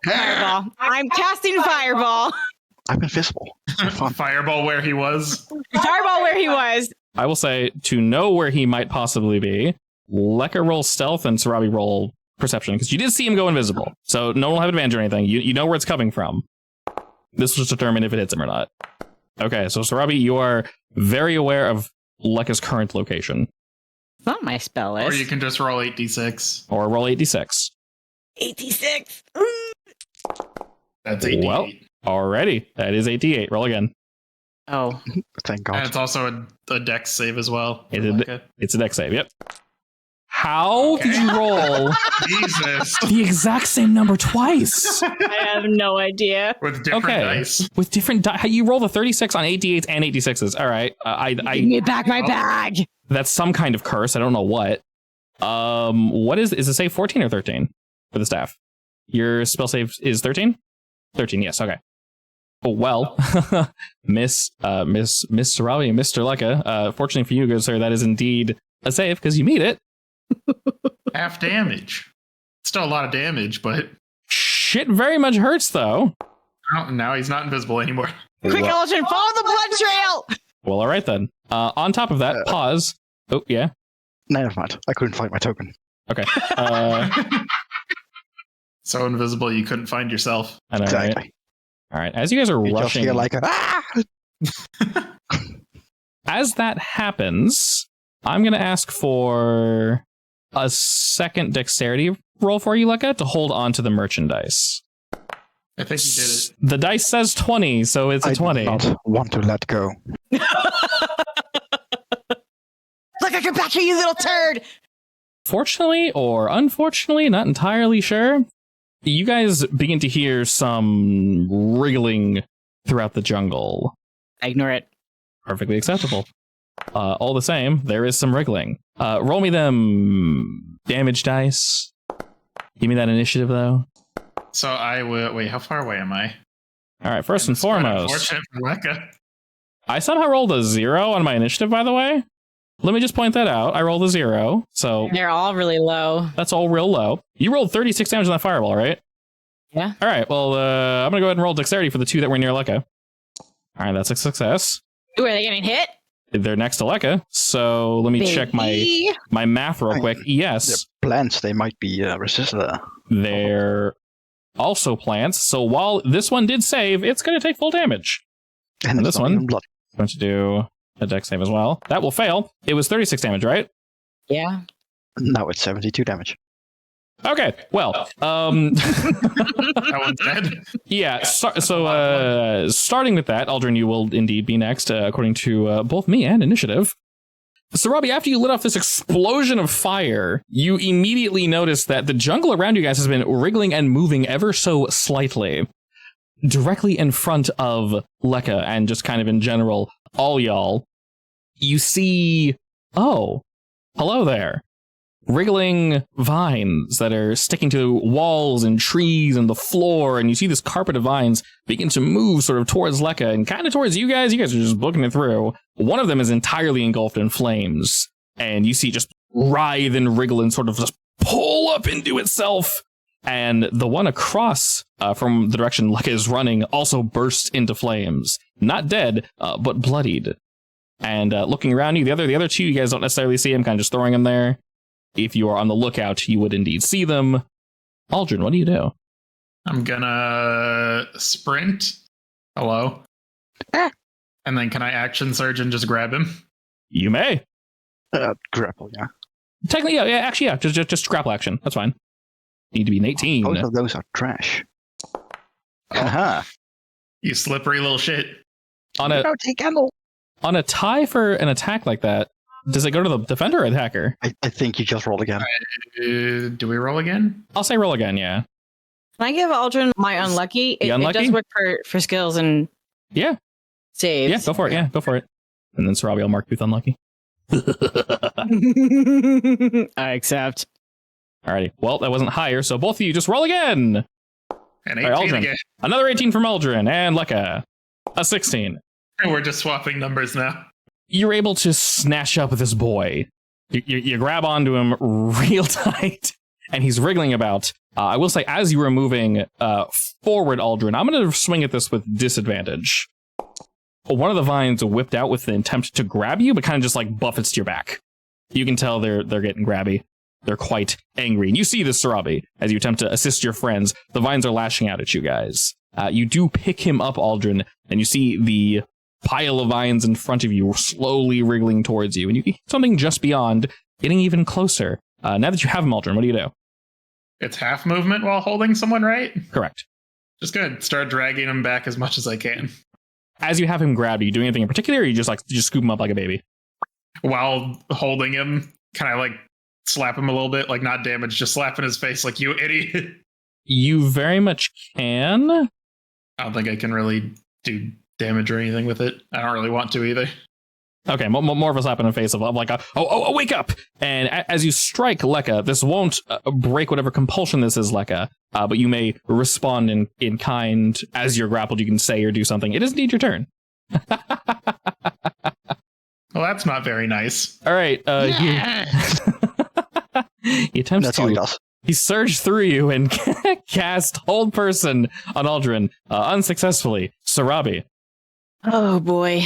Fireball. I'm casting fireball. I'm invisible. Fun. Fireball where he was. Fireball where he was. I will say, to know where he might possibly be, Lekka roll stealth and Sarabi roll perception, because you did see him go invisible. So no one will have advantage or anything. You know where it's coming from. This will just determine if it hits him or not. Okay, so Sarabi, you are very aware of Lekka's current location. It's not my spell list. Or you can just roll 8d6. Or roll 8d6. 86. That's 8d8. Well, alrighty. That is 8d8. Roll again. Oh. Thank And God. it's also a dex save as well. It's a dex save, yep. How did you roll Jesus. the exact same number twice? I have no idea. With different dice. With different dice. You roll the 36 on 8d8s and 8d6s. All right. Give me back my bag. That's some kind of curse. I don't know what. What is it save 14 or 13 for the staff? Your spell save is 13? 13, yes, okay. Oh, well, Miss Sarabi and Mr. Lekka, fortunately for you, good sir, that is indeed a save because you meet it. Half damage. Still a lot of damage, but Shit very much hurts, though. now he's not invisible anymore. Quick, Aldrin, follow the blood trail. Well, all right then. On top of that, pause. Oh, yeah. Never mind. I couldn't find my token. Okay. So invisible you couldn't find yourself. I know, Exactly. right? All right. As you guys are You just rushing, hear like as that happens, I'm going to ask for a second dexterity roll for you, Lekka, to hold on to the merchandise. I think you did it. The dice says 20, so it's a I 20. do not want to let go. Look, I get back here, you little turd. Fortunately or unfortunately, not entirely sure, you guys begin to hear some wriggling throughout the jungle. I ignore it. Perfectly acceptable. All the same, there is some wriggling. Roll me them damage dice. Give me that initiative, though. So I will wait, how far away am I? All right, first and It's quite foremost, unfortunate for Lekka. I somehow rolled a 0 on my initiative, by the way. Let me just point that out. I rolled a 0, so They're all really low. that's all real low. You rolled 36 damage on that fireball, right? Yeah. All right, well, I'm going to go ahead and roll dexterity for the 2 that were near Lekka. All right, that's a success. Ooh, are they getting hit? They're next to Lekka, so let me check my math real quick. Yes, They're plants. They might be resistant. they're also plants. So while this one did save, it's going to take full damage. And this one is going to do a dex save as well. That will fail. It was 36 damage, right? Yeah. Now it's 72 damage. Okay, well, That one's dead. yeah, so starting with that, Aldrin, you will indeed be next, according to both me and initiative. So, Robbie, after you lit off this explosion of fire, you immediately notice that the jungle around you guys has been wriggling and moving ever so slightly. Directly in front of Lekka and just kind of in general, all y'all, you see, oh, hello there. Wriggling vines that are sticking to walls and trees and the floor, and you see this carpet of vines begin to move sort of towards Lekka and kind of towards you guys. You guys are just booking it through. One of them is entirely engulfed in flames, and you see it just writhe and wriggle and sort of just pull up into itself. And the one across from the direction Lekka is running also bursts into flames. Not dead, but bloodied. And looking around you, the other two, you guys don't necessarily see him, kind of just throwing him there. If you are on the lookout, you would indeed see them. Aldrin, what do you do? I'm gonna sprint. Hello. And then can I action surge and just grab him? You may. Grapple, yeah. Technically, yeah. Just grapple action. That's fine. Need to be an 18. Both of those are trash. Haha. You slippery little shit. On a tie for an attack like that, does it go to the defender or attacker? I think you just roll again. Do we roll again? I'll say roll again, yeah. Can I give Aldrin my unlucky? It does work for skills and saves. Yeah, go for it. Yeah, go for it. And then Sarabi will mark you with unlucky. I accept. Alrighty. Well, that wasn't higher, so both of you just roll again. And 18 Aldrin. again. Another 18 from Aldrin and Lekka. A 16. And we're just swapping numbers now. You're able to snatch up this boy. You grab onto him real tight, and he's wriggling about. I will say, as you were moving forward, Aldrin, I'm going to swing at this with disadvantage. One of the vines whipped out with the intent to grab you, but kind of just like buffets to your back. You can tell they're getting grabby. They're quite angry. And you see this, Sarabi, as you attempt to assist your friends. The vines are lashing out at you guys. You do pick him up, Aldrin, and you see the pile of vines in front of you slowly wriggling towards you, and you get something just beyond, getting even closer. Now that you have him, Aldrin, what do you do? It's half movement while holding someone, right? Correct. Just gonna start dragging him back as much as I can. As you have him grabbed, are you doing anything in particular, or you just scoop him up like a baby? While holding him, can I slap him a little bit? Not damage, just slap in his face like, you idiot. You very much can. I don't think I can really do damage or anything with it. I don't really want to either. Okay, more of a slap in the face of wake up! And as you strike Lekka, this won't break whatever compulsion this is, Lekka, but you may respond in kind. As you're grappled, you can say or do something. It is indeed your turn. Well, that's not very nice. All right, he attempts That's all he to... does. He surged through you and cast Hold Person on Aldrin, unsuccessfully. Sarabi. Oh boy.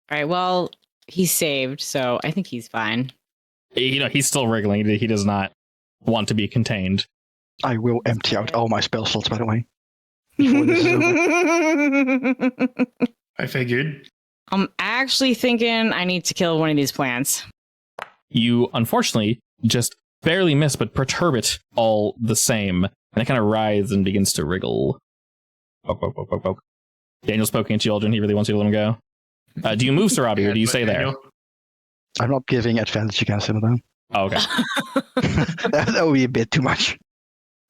All right, well, he's saved, so I think he's fine. He's still wriggling. He does not want to be contained. I will empty out all my spell slots, by the way. Before this is over. I figured. I'm actually thinking I need to kill one of these plants. You, unfortunately, just barely miss, but perturb it all the same. And it kind of writhes and begins to wriggle. Poke, poke, poke, poke, poke. Daniel's poking at you, Aldrin. He really wants you to let him go. Do you move, Sarabi, or do you stay there? I'm not giving advantage against him, though. Oh, okay. That would be a bit too much.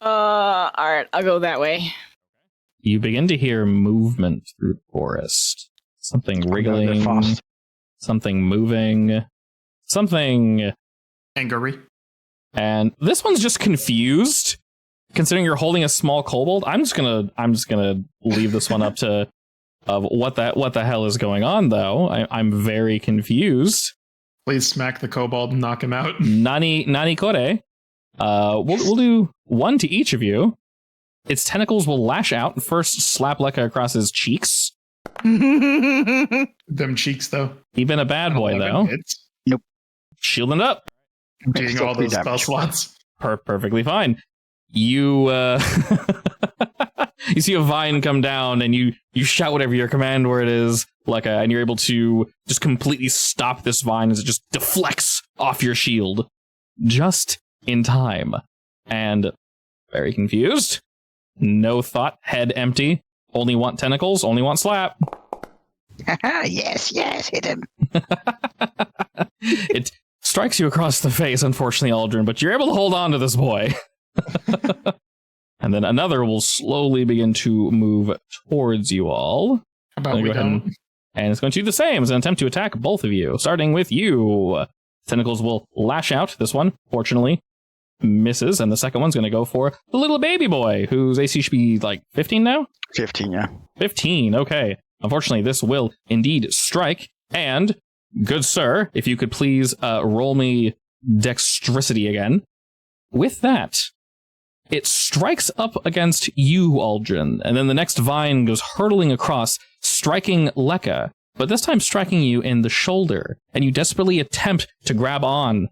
All right, I'll go that way. You begin to hear movement through the forest. Something wriggling, fast. something moving, something Angry. And this one's just confused, considering you're holding a small kobold. I'm just gonna leave this one up to what the hell is going on, though. I'm very confused. Please smack the kobold and knock him out. Nani kore. We'll do one to each of you. Its tentacles will lash out and first slap Lekka across his cheeks. Them cheeks, though. You've been a bad boy, though. Hits. Nope. Shielding up. Doing all those spell slots. Perfectly fine. You You see a vine come down, and you shout whatever your command word is, and you're able to just completely stop this vine as it just deflects off your shield. Just in time. And very confused. No thought, head empty. Only want tentacles, only want slap. Yes, hit him. It strikes you across the face, unfortunately, Aldrin, but you're able to hold on to this boy. And then another will slowly begin to move towards you all. How about we don't? And it's going to do the same as an attempt to attack both of you, starting with you. Tentacles will lash out. This one, fortunately, misses, and the second one's going to go for the little baby boy, whose AC should be 15 now? 15, yeah. 15, okay. Unfortunately, this will indeed strike, and, good sir, if you could please roll me dexterity again. With that, it strikes up against you, Aldrin, and then the next vine goes hurtling across, striking Lekka, but this time striking you in the shoulder, and you desperately attempt to grab on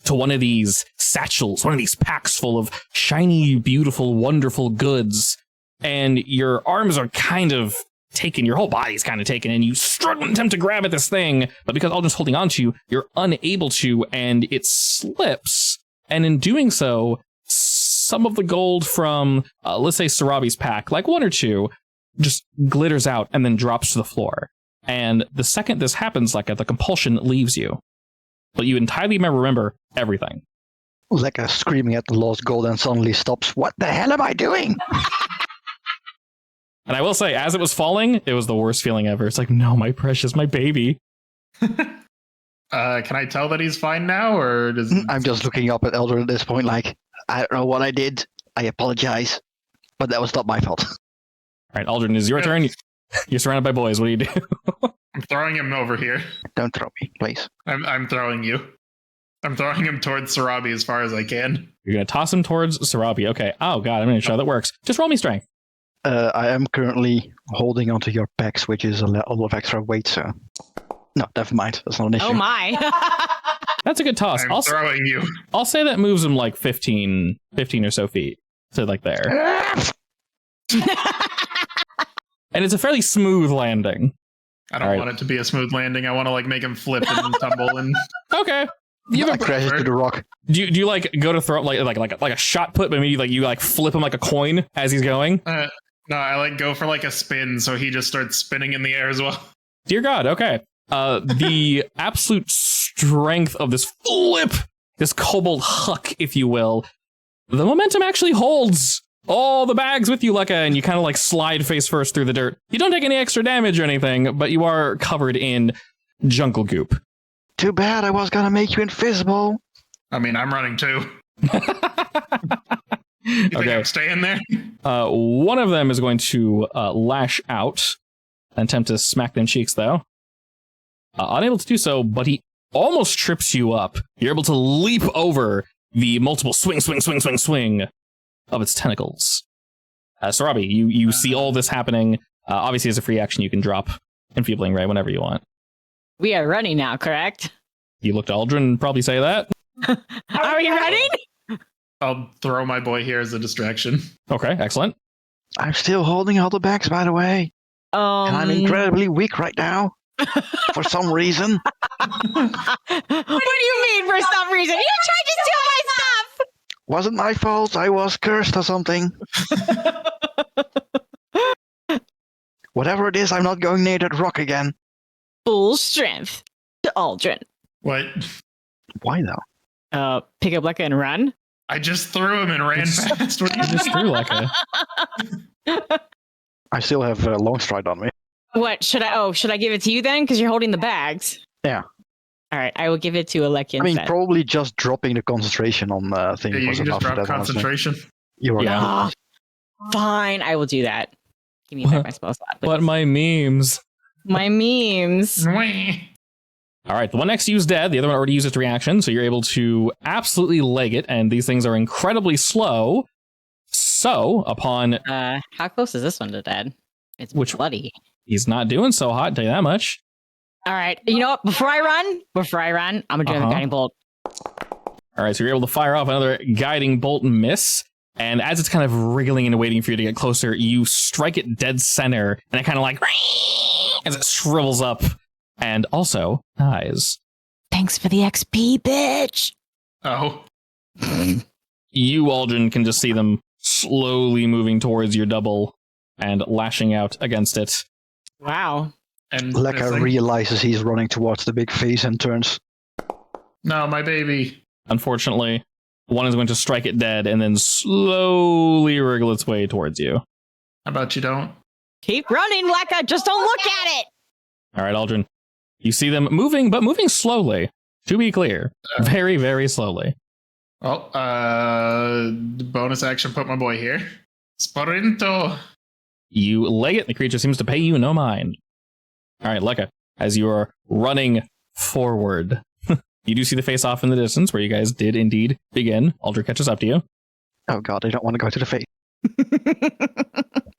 to one of these satchels, one of these packs full of shiny, beautiful, wonderful goods, and your arms are kind of taken, your whole body's kind of taken, and you struggle and attempt to grab at this thing, but because Aldrin's holding on to you, you're unable to, and it slips, and in doing so, some of the gold from, let's say, Sarabi's pack, one or two, just glitters out and then drops to the floor. And the second this happens, the compulsion leaves you. But you entirely remember everything. Lekka screaming at the lost gold and suddenly stops. What the hell am I doing? And I will say, as it was falling, it was the worst feeling ever. It's no, my precious, my baby. Can I tell that he's fine now, or does... I'm just looking up at Elder at this point I don't know what I did. I apologize. But that was not my fault. All right, Aldrin, it's your turn. You're surrounded by boys. What do you do? I'm throwing him over here. Don't throw me, please. I'm throwing you. I'm throwing him towards Sarabi as far as I can. You're going to toss him towards Sarabi. Okay. Oh, God, I'm going to show how that works. Just roll me strength. I am currently holding onto your pecs, which is a lot of extra weight, so... No, never mind. That's not an issue. Oh, my. That's a good toss. I'm throwing you. I'll say that moves him 15 or so feet. So there. And it's a fairly smooth landing. I don't want it to be a smooth landing. I want to make him flip and tumble and... Okay. You have crashes to the rock. Do you go to throw like a shot put, but maybe you flip him like a coin as he's going? No, I go for a spin, so he just starts spinning in the air as well. Dear God, okay. The absolute strength of this flip, this kobold huck, if you will, the momentum actually holds all the bags with you, Lekka, and you kind of slide face first through the dirt. You don't take any extra damage or anything, but you are covered in jungle goop. Too bad I was gonna make you invisible. I mean, I'm running too. You think I'm staying there? One of them is going to lash out and attempt to smack them cheeks, though. Unable to do so, but he almost trips you up. You're able to leap over the multiple swing of its tentacles. Sarabi, you see all this happening. Obviously, as a free action, you can drop Enfeebling Ray whenever you want. We are running now, correct? You looked Aldrin and probably say that. Are we running? I'll throw my boy here as a distraction. Okay, excellent. I'm still holding all the bags, by the way. And I'm incredibly weak right now. For some reason. What do you mean for some reason? You tried to steal my stuff! Wasn't my fault. I was cursed or something. Whatever it is, I'm not going near that rock again. Full strength to Aldrin. What? Why though? Pick up Lekka and run. I just threw him and ran fast. What You just threw Lekka. I still have long stride on me. What should I give it to you then? Because you're holding the bags. Yeah. All right, I will give it to Aleki instead. I mean, probably just dropping the concentration on the thing. Yeah, you can just drop concentration. You are right. Fine, I will do that. Give me back my spell slot, please. But my memes. My memes. All right, the one next to you is dead. The other one already used its reaction, so you're able to absolutely leg it, and these things are incredibly slow. So, upon... how close is this one to dead? It's bloody. He's not doing so hot, I'll tell you that much. All right, you know what? Before I run, I'm going to do a guiding bolt. All right, so you're able to fire off another guiding bolt and miss, And as it's kind of wriggling and waiting for you to get closer, you strike it dead center, and it kind of like as it shrivels up and also dies. Thanks for the XP, bitch. Oh. You, Aldrin, can just see them slowly moving towards your double and lashing out against it. Wow. And Lekka realizes he's running towards the big face and turns. No, my baby. Unfortunately, one is going to strike it dead and then slowly wriggle its way towards you. How about you don't? Keep running, Lekka. Just don't look at it. All right, Aldrin. You see them moving, but moving slowly. To be clear, very, very slowly. Well, bonus action, put my boy here. Sprinto. You lay it, the creature seems to pay you no mind. All right, Lekka, as you are running forward, you do see the face off in the distance where you guys did indeed begin. Aldrin catches up to you. Oh god, I don't want to go to the face.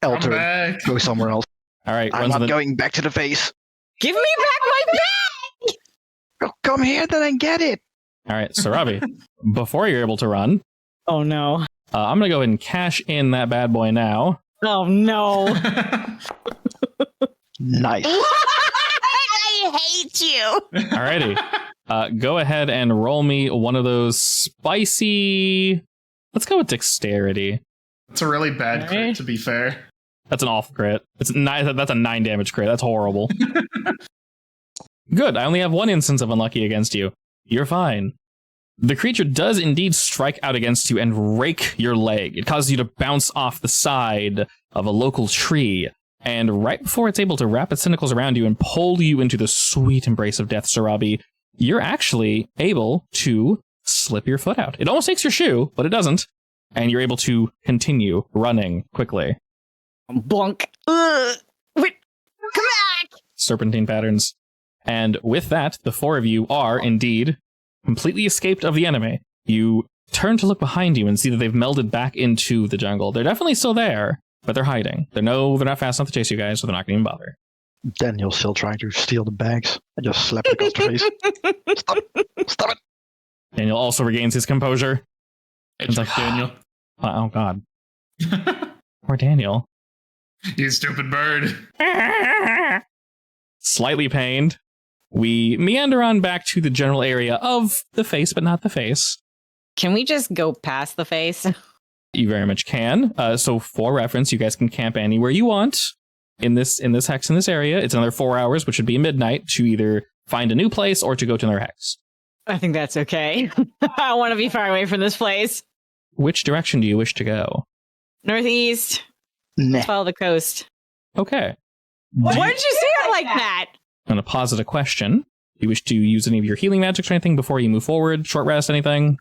Come Elter, back. go somewhere else. All right, I'm not going back to the face. Give me back my bag. Oh, come here then and get it. All right, Sarabi, before you're able to run, Oh no. I'm going to go ahead and cash in that bad boy now. Oh no. Nice. I hate you. Alrighty. Go ahead and roll me one of those spicy... Let's go with dexterity. It's a really bad crit, to be fair. That's an awful crit. That's a 9 damage crit. That's horrible. Good. I only have one instance of unlucky against you. You're fine. The creature does indeed strike out against you and rake your leg. It causes you to bounce off the side of a local tree. And right before it's able to wrap its tentacles around you and pull you into the sweet embrace of death, Sarabi, you're actually able to slip your foot out. It almost takes your shoe, but it doesn't. And you're able to continue running quickly. Blunk. Wait. Come back. Serpentine patterns. And with that, the four of you are indeed completely escaped of the enemy. You turn to look behind you and see that they've melded back into the jungle. They're definitely still there, but they're hiding. They're not fast enough to chase you guys, so they're not going to even bother. Daniel's still trying to steal the bags. I just slapped the guy's face. Stop it. Stop it. Daniel also regains his composure. It's like, Daniel. Oh, God. Poor Daniel. You stupid bird. Slightly pained, we meander on back to the general area of the face, but not the face. Can we just go past the face? You very much can. So for reference, you guys can camp anywhere you want in this hex in this area. It's another 4 hours, which would be midnight, to either find a new place or to go to another hex. I think that's okay. I want to be far away from this place. Which direction do you wish to go? Northeast. Nah. Follow the coast. Okay. Why did you say it like that? I'm going to posit a question. Do you wish to use any of your healing magics or anything before you move forward? Short rest, anything?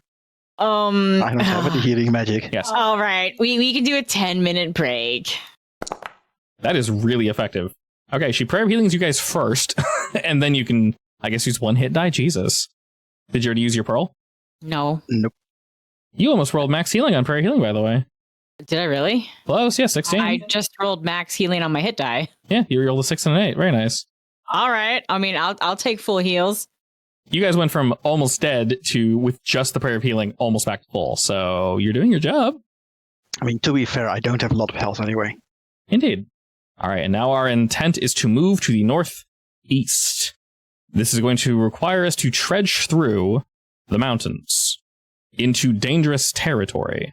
I don't have any healing magic. Yes. All right. We can do a 10-minute break. That is really effective. Okay, she prayer healings you guys first, and then you can, I guess, use one hit die. Jesus. Did you already use your pearl? No. Nope. You almost rolled max healing on prayer healing, by the way. Did I really? Close, yeah, 16. I just rolled max healing on my hit die. Yeah, you rolled a 6 and an 8. Very nice. All right. I mean, I'll take full heals. You guys went from almost dead to, with just the prayer of healing, almost back to full. So you're doing your job. I mean, to be fair, I don't have a lot of health anyway. Indeed. All right, and now our intent is to move to the northeast. This is going to require us to trudge through the mountains into dangerous territory.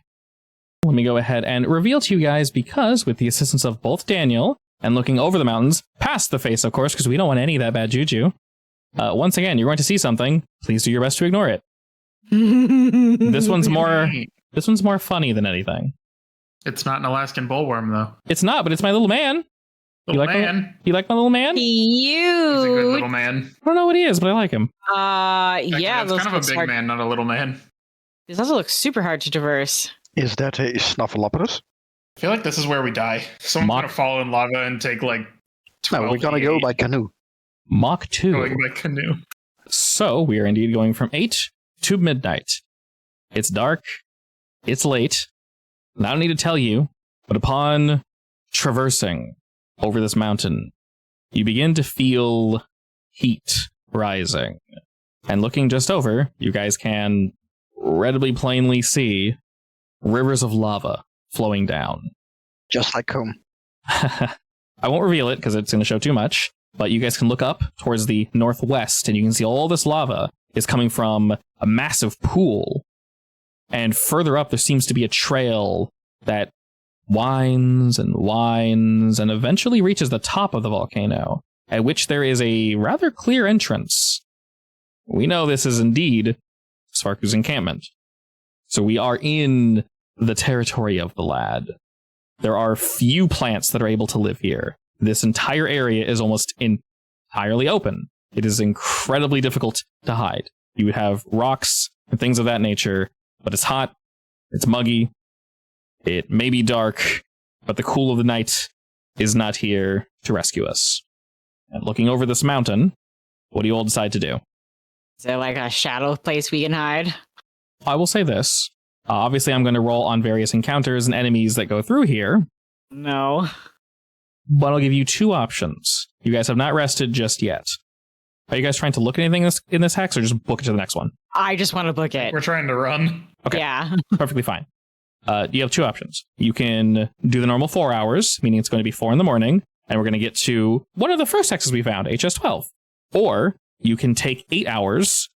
Let me go ahead and reveal to you guys, because with the assistance of both Daniel and looking over the mountains, past the face, of course, because we don't want any of that bad juju. Once again, you're going to see something. Please do your best to ignore it. This one's more funny than anything. It's not an Alaskan bullworm, though. It's not, but it's my little man. Little you like man. You like my little man? He's a good Cute. little man. I don't know what he is, but I like him. Actually, Yeah. that's kind of a big man, not a little man. This also looks super hard to traverse. Is that a Snuffleupagus? I feel like this is where we die. Someone's Mock- gonna fall in lava and take like 12 No, we're gonna go by canoe. Mach 2. going by canoe. So we are indeed going from 8 to midnight. It's dark. It's late. And I don't need to tell you, but upon traversing over this mountain, you begin to feel heat rising. And looking just over, you guys can readily plainly see rivers of lava flowing down. Just like home. I won't reveal it because it's going to show too much, but you guys can look up towards the northwest and you can see all this lava is coming from a massive pool. And further up, there seems to be a trail that winds and winds and eventually reaches the top of the volcano, at which there is a rather clear entrance. We know this is indeed Svarku's encampment. So we are in the territory of the lad. There are few plants that are able to live here. This entire area is almost entirely open. It is incredibly difficult to hide. You would have rocks and things of that nature, but it's hot, it's muggy, it may be dark, but the cool of the night is not here to rescue us. And looking over this mountain, what do you all decide to do? Is there like a shadow place we can hide? I will say this. Obviously, I'm going to roll on various encounters and enemies that go through here, No. but I'll give you two options. You guys have not rested just yet. Are you guys trying to look at anything in this hex or just book it to the next one? I just want to book it. We're trying to run. Okay. Yeah. Perfectly fine. You have two options. You can do the normal 4 hours, meaning it's going to be 4 in the morning, and we're going to get to one of the first hexes we found, HS12. Or you can take 8 hours,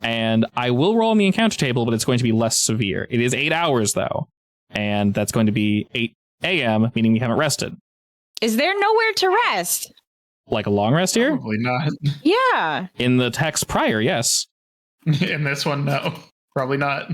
and I will roll on the encounter table, but it's going to be less severe. It is 8 hours, though, and that's going to be 8 a.m., meaning we haven't rested. Is there nowhere to rest? Like a long rest here? Probably not. Yeah. In the text prior, yes. In this one, no. Probably not.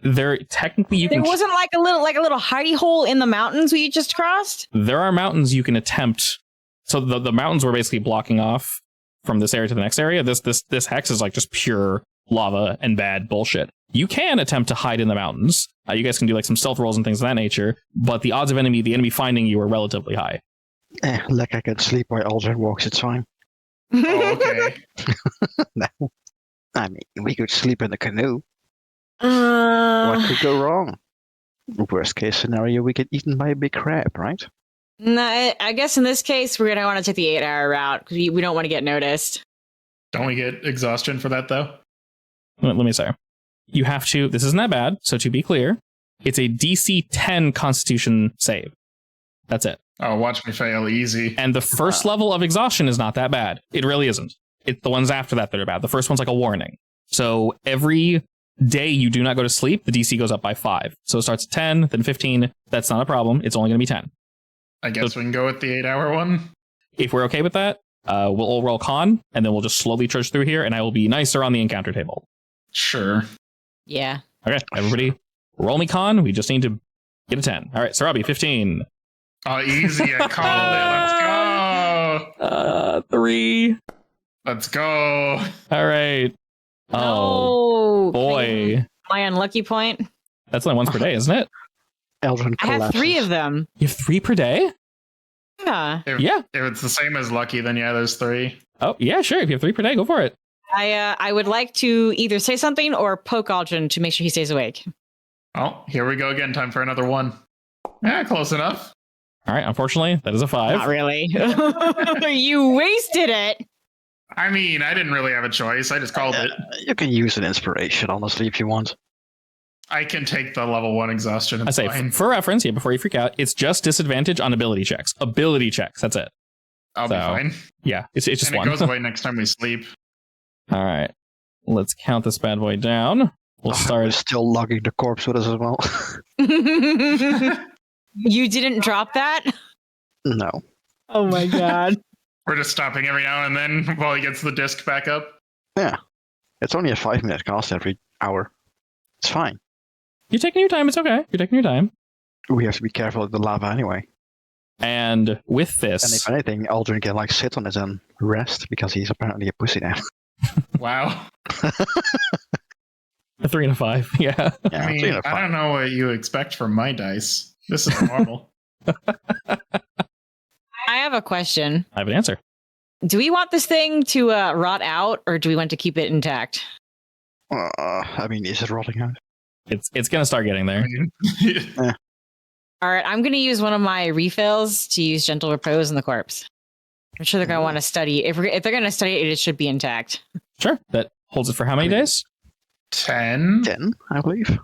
There technically you There can. wasn't like a little hidey hole in the mountains we just crossed? There are mountains you can attempt. So the mountains were basically blocking off from this area to the next area. This hex is like just pure lava and bad bullshit. You can attempt to hide in the mountains. You guys can do like some stealth rolls and things of that nature, but the odds of the enemy finding you are relatively high. Like I can sleep while Aldrin walks, it's fine. Oh, okay. No. I mean, we could sleep in the canoe. What could go wrong? Worst case scenario, we get eaten by a big crab, right? No, I guess in this case, we're going to want to take the 8-hour route because we don't want to get noticed. Don't we get exhaustion for that, though? Let me say. You have to, this isn't that bad, so to be clear, it's a DC 10 Constitution save. That's it. Oh, watch me fail easy. And the first level of exhaustion is not that bad. It really isn't. It's the ones after that that are bad. The first one's like a warning. So every day you do not go to sleep, the DC goes up by 5. So it starts at 10, then 15. That's not a problem. It's only going to be 10. I guess we can go with the 8-hour one. If we're okay with that, we'll all roll con, and then we'll just slowly trudge through here, and I will be nicer on the encounter table. Sure. Yeah. Okay, everybody, roll me con. We just need to get a 10. All right, Sarabi, 15. Oh, easy. I called it. Let's go. 3. Let's go. All right. Oh, Oh, boy. My unlucky point. That's only once per day, isn't it? Aldrin I have collapses. 3 of them. You have 3 per day? Yeah. Yeah. If it's the same as Lucky, then yeah, there's 3. Oh, yeah, sure. If you have 3 per day, go for it. I would like to either say something or poke Aldrin to make sure he stays awake. Oh, here we go again. Time for another 1. Yeah, close enough. All right, unfortunately, that is a 5. Not really. You wasted it. I mean, I didn't really have a choice. I just called it. You can use an inspiration, honestly, if you want. I can take the level 1 exhaustion. I say, for reference, yeah, before you freak out, it's just disadvantage on ability checks. Ability checks, that's it. I'll be fine. Yeah, it's just And it one. goes away next time we sleep. All right, let's count this bad boy down. We'll We're start. still lugging the corpse with us as well. You didn't drop that? No. Oh my god. We're just stopping every now and then while he gets the disc back up. Yeah. It's only a 5-minute cast every hour. It's fine. You're taking your time. It's okay. You're taking your time. We have to be careful with the lava anyway. And with And this, if anything, Aldrin can like sit on it and rest because he's apparently a pussy now. Wow. a 3 and a 5. Yeah. Yeah, I mean, 3 out of I 5. don't know what you expect from my dice. This is normal. I have a question. I have an answer. Do we want this thing to rot out or do we want to keep it intact? I mean, is it rotting out? It's gonna start getting there. All right, I'm going to use one of my refills to use Gentle Repose in the corpse. I'm sure they're going to want to study. If they're going to study it, it should be intact. Sure. That holds it for how many days? 10? 10, I believe.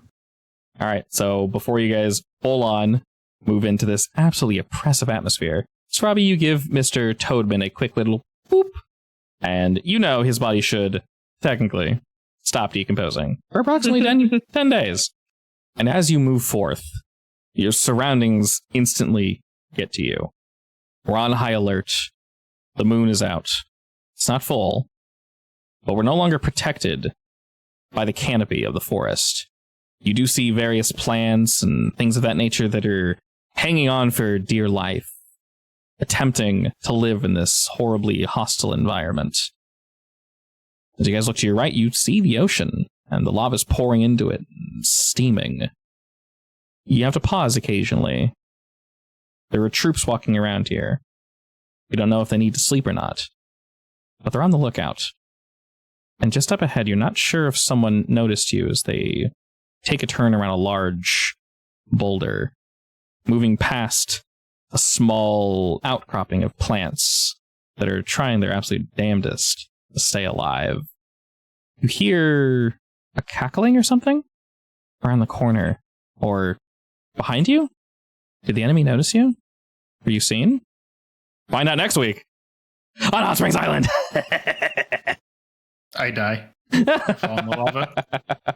All right, so before you guys full on move into this absolutely oppressive atmosphere, Robbie, you give Mr. Toadman a quick little boop, and you know his body should technically stop decomposing for approximately 10 days. And as you move forth, your surroundings instantly get to you. We're on high alert. The moon is out. It's not full, but we're no longer protected by the canopy of the forest. You do see various plants and things of that nature that are hanging on for dear life, attempting to live in this horribly hostile environment. As you guys look to your right, you see the ocean, and the lava's pouring into it, steaming. You have to pause occasionally. There are troops walking around here. You don't know if they need to sleep or not, but they're on the lookout. And just up ahead, you're not sure if someone noticed you as they take a turn around a large boulder, moving past a small outcropping of plants that are trying their absolute damnedest to stay alive. You hear a cackling or something around the corner, or behind you? Did the enemy notice you? Were you seen? Find out next week on Hot Springs Island. I die. Fall in the lava.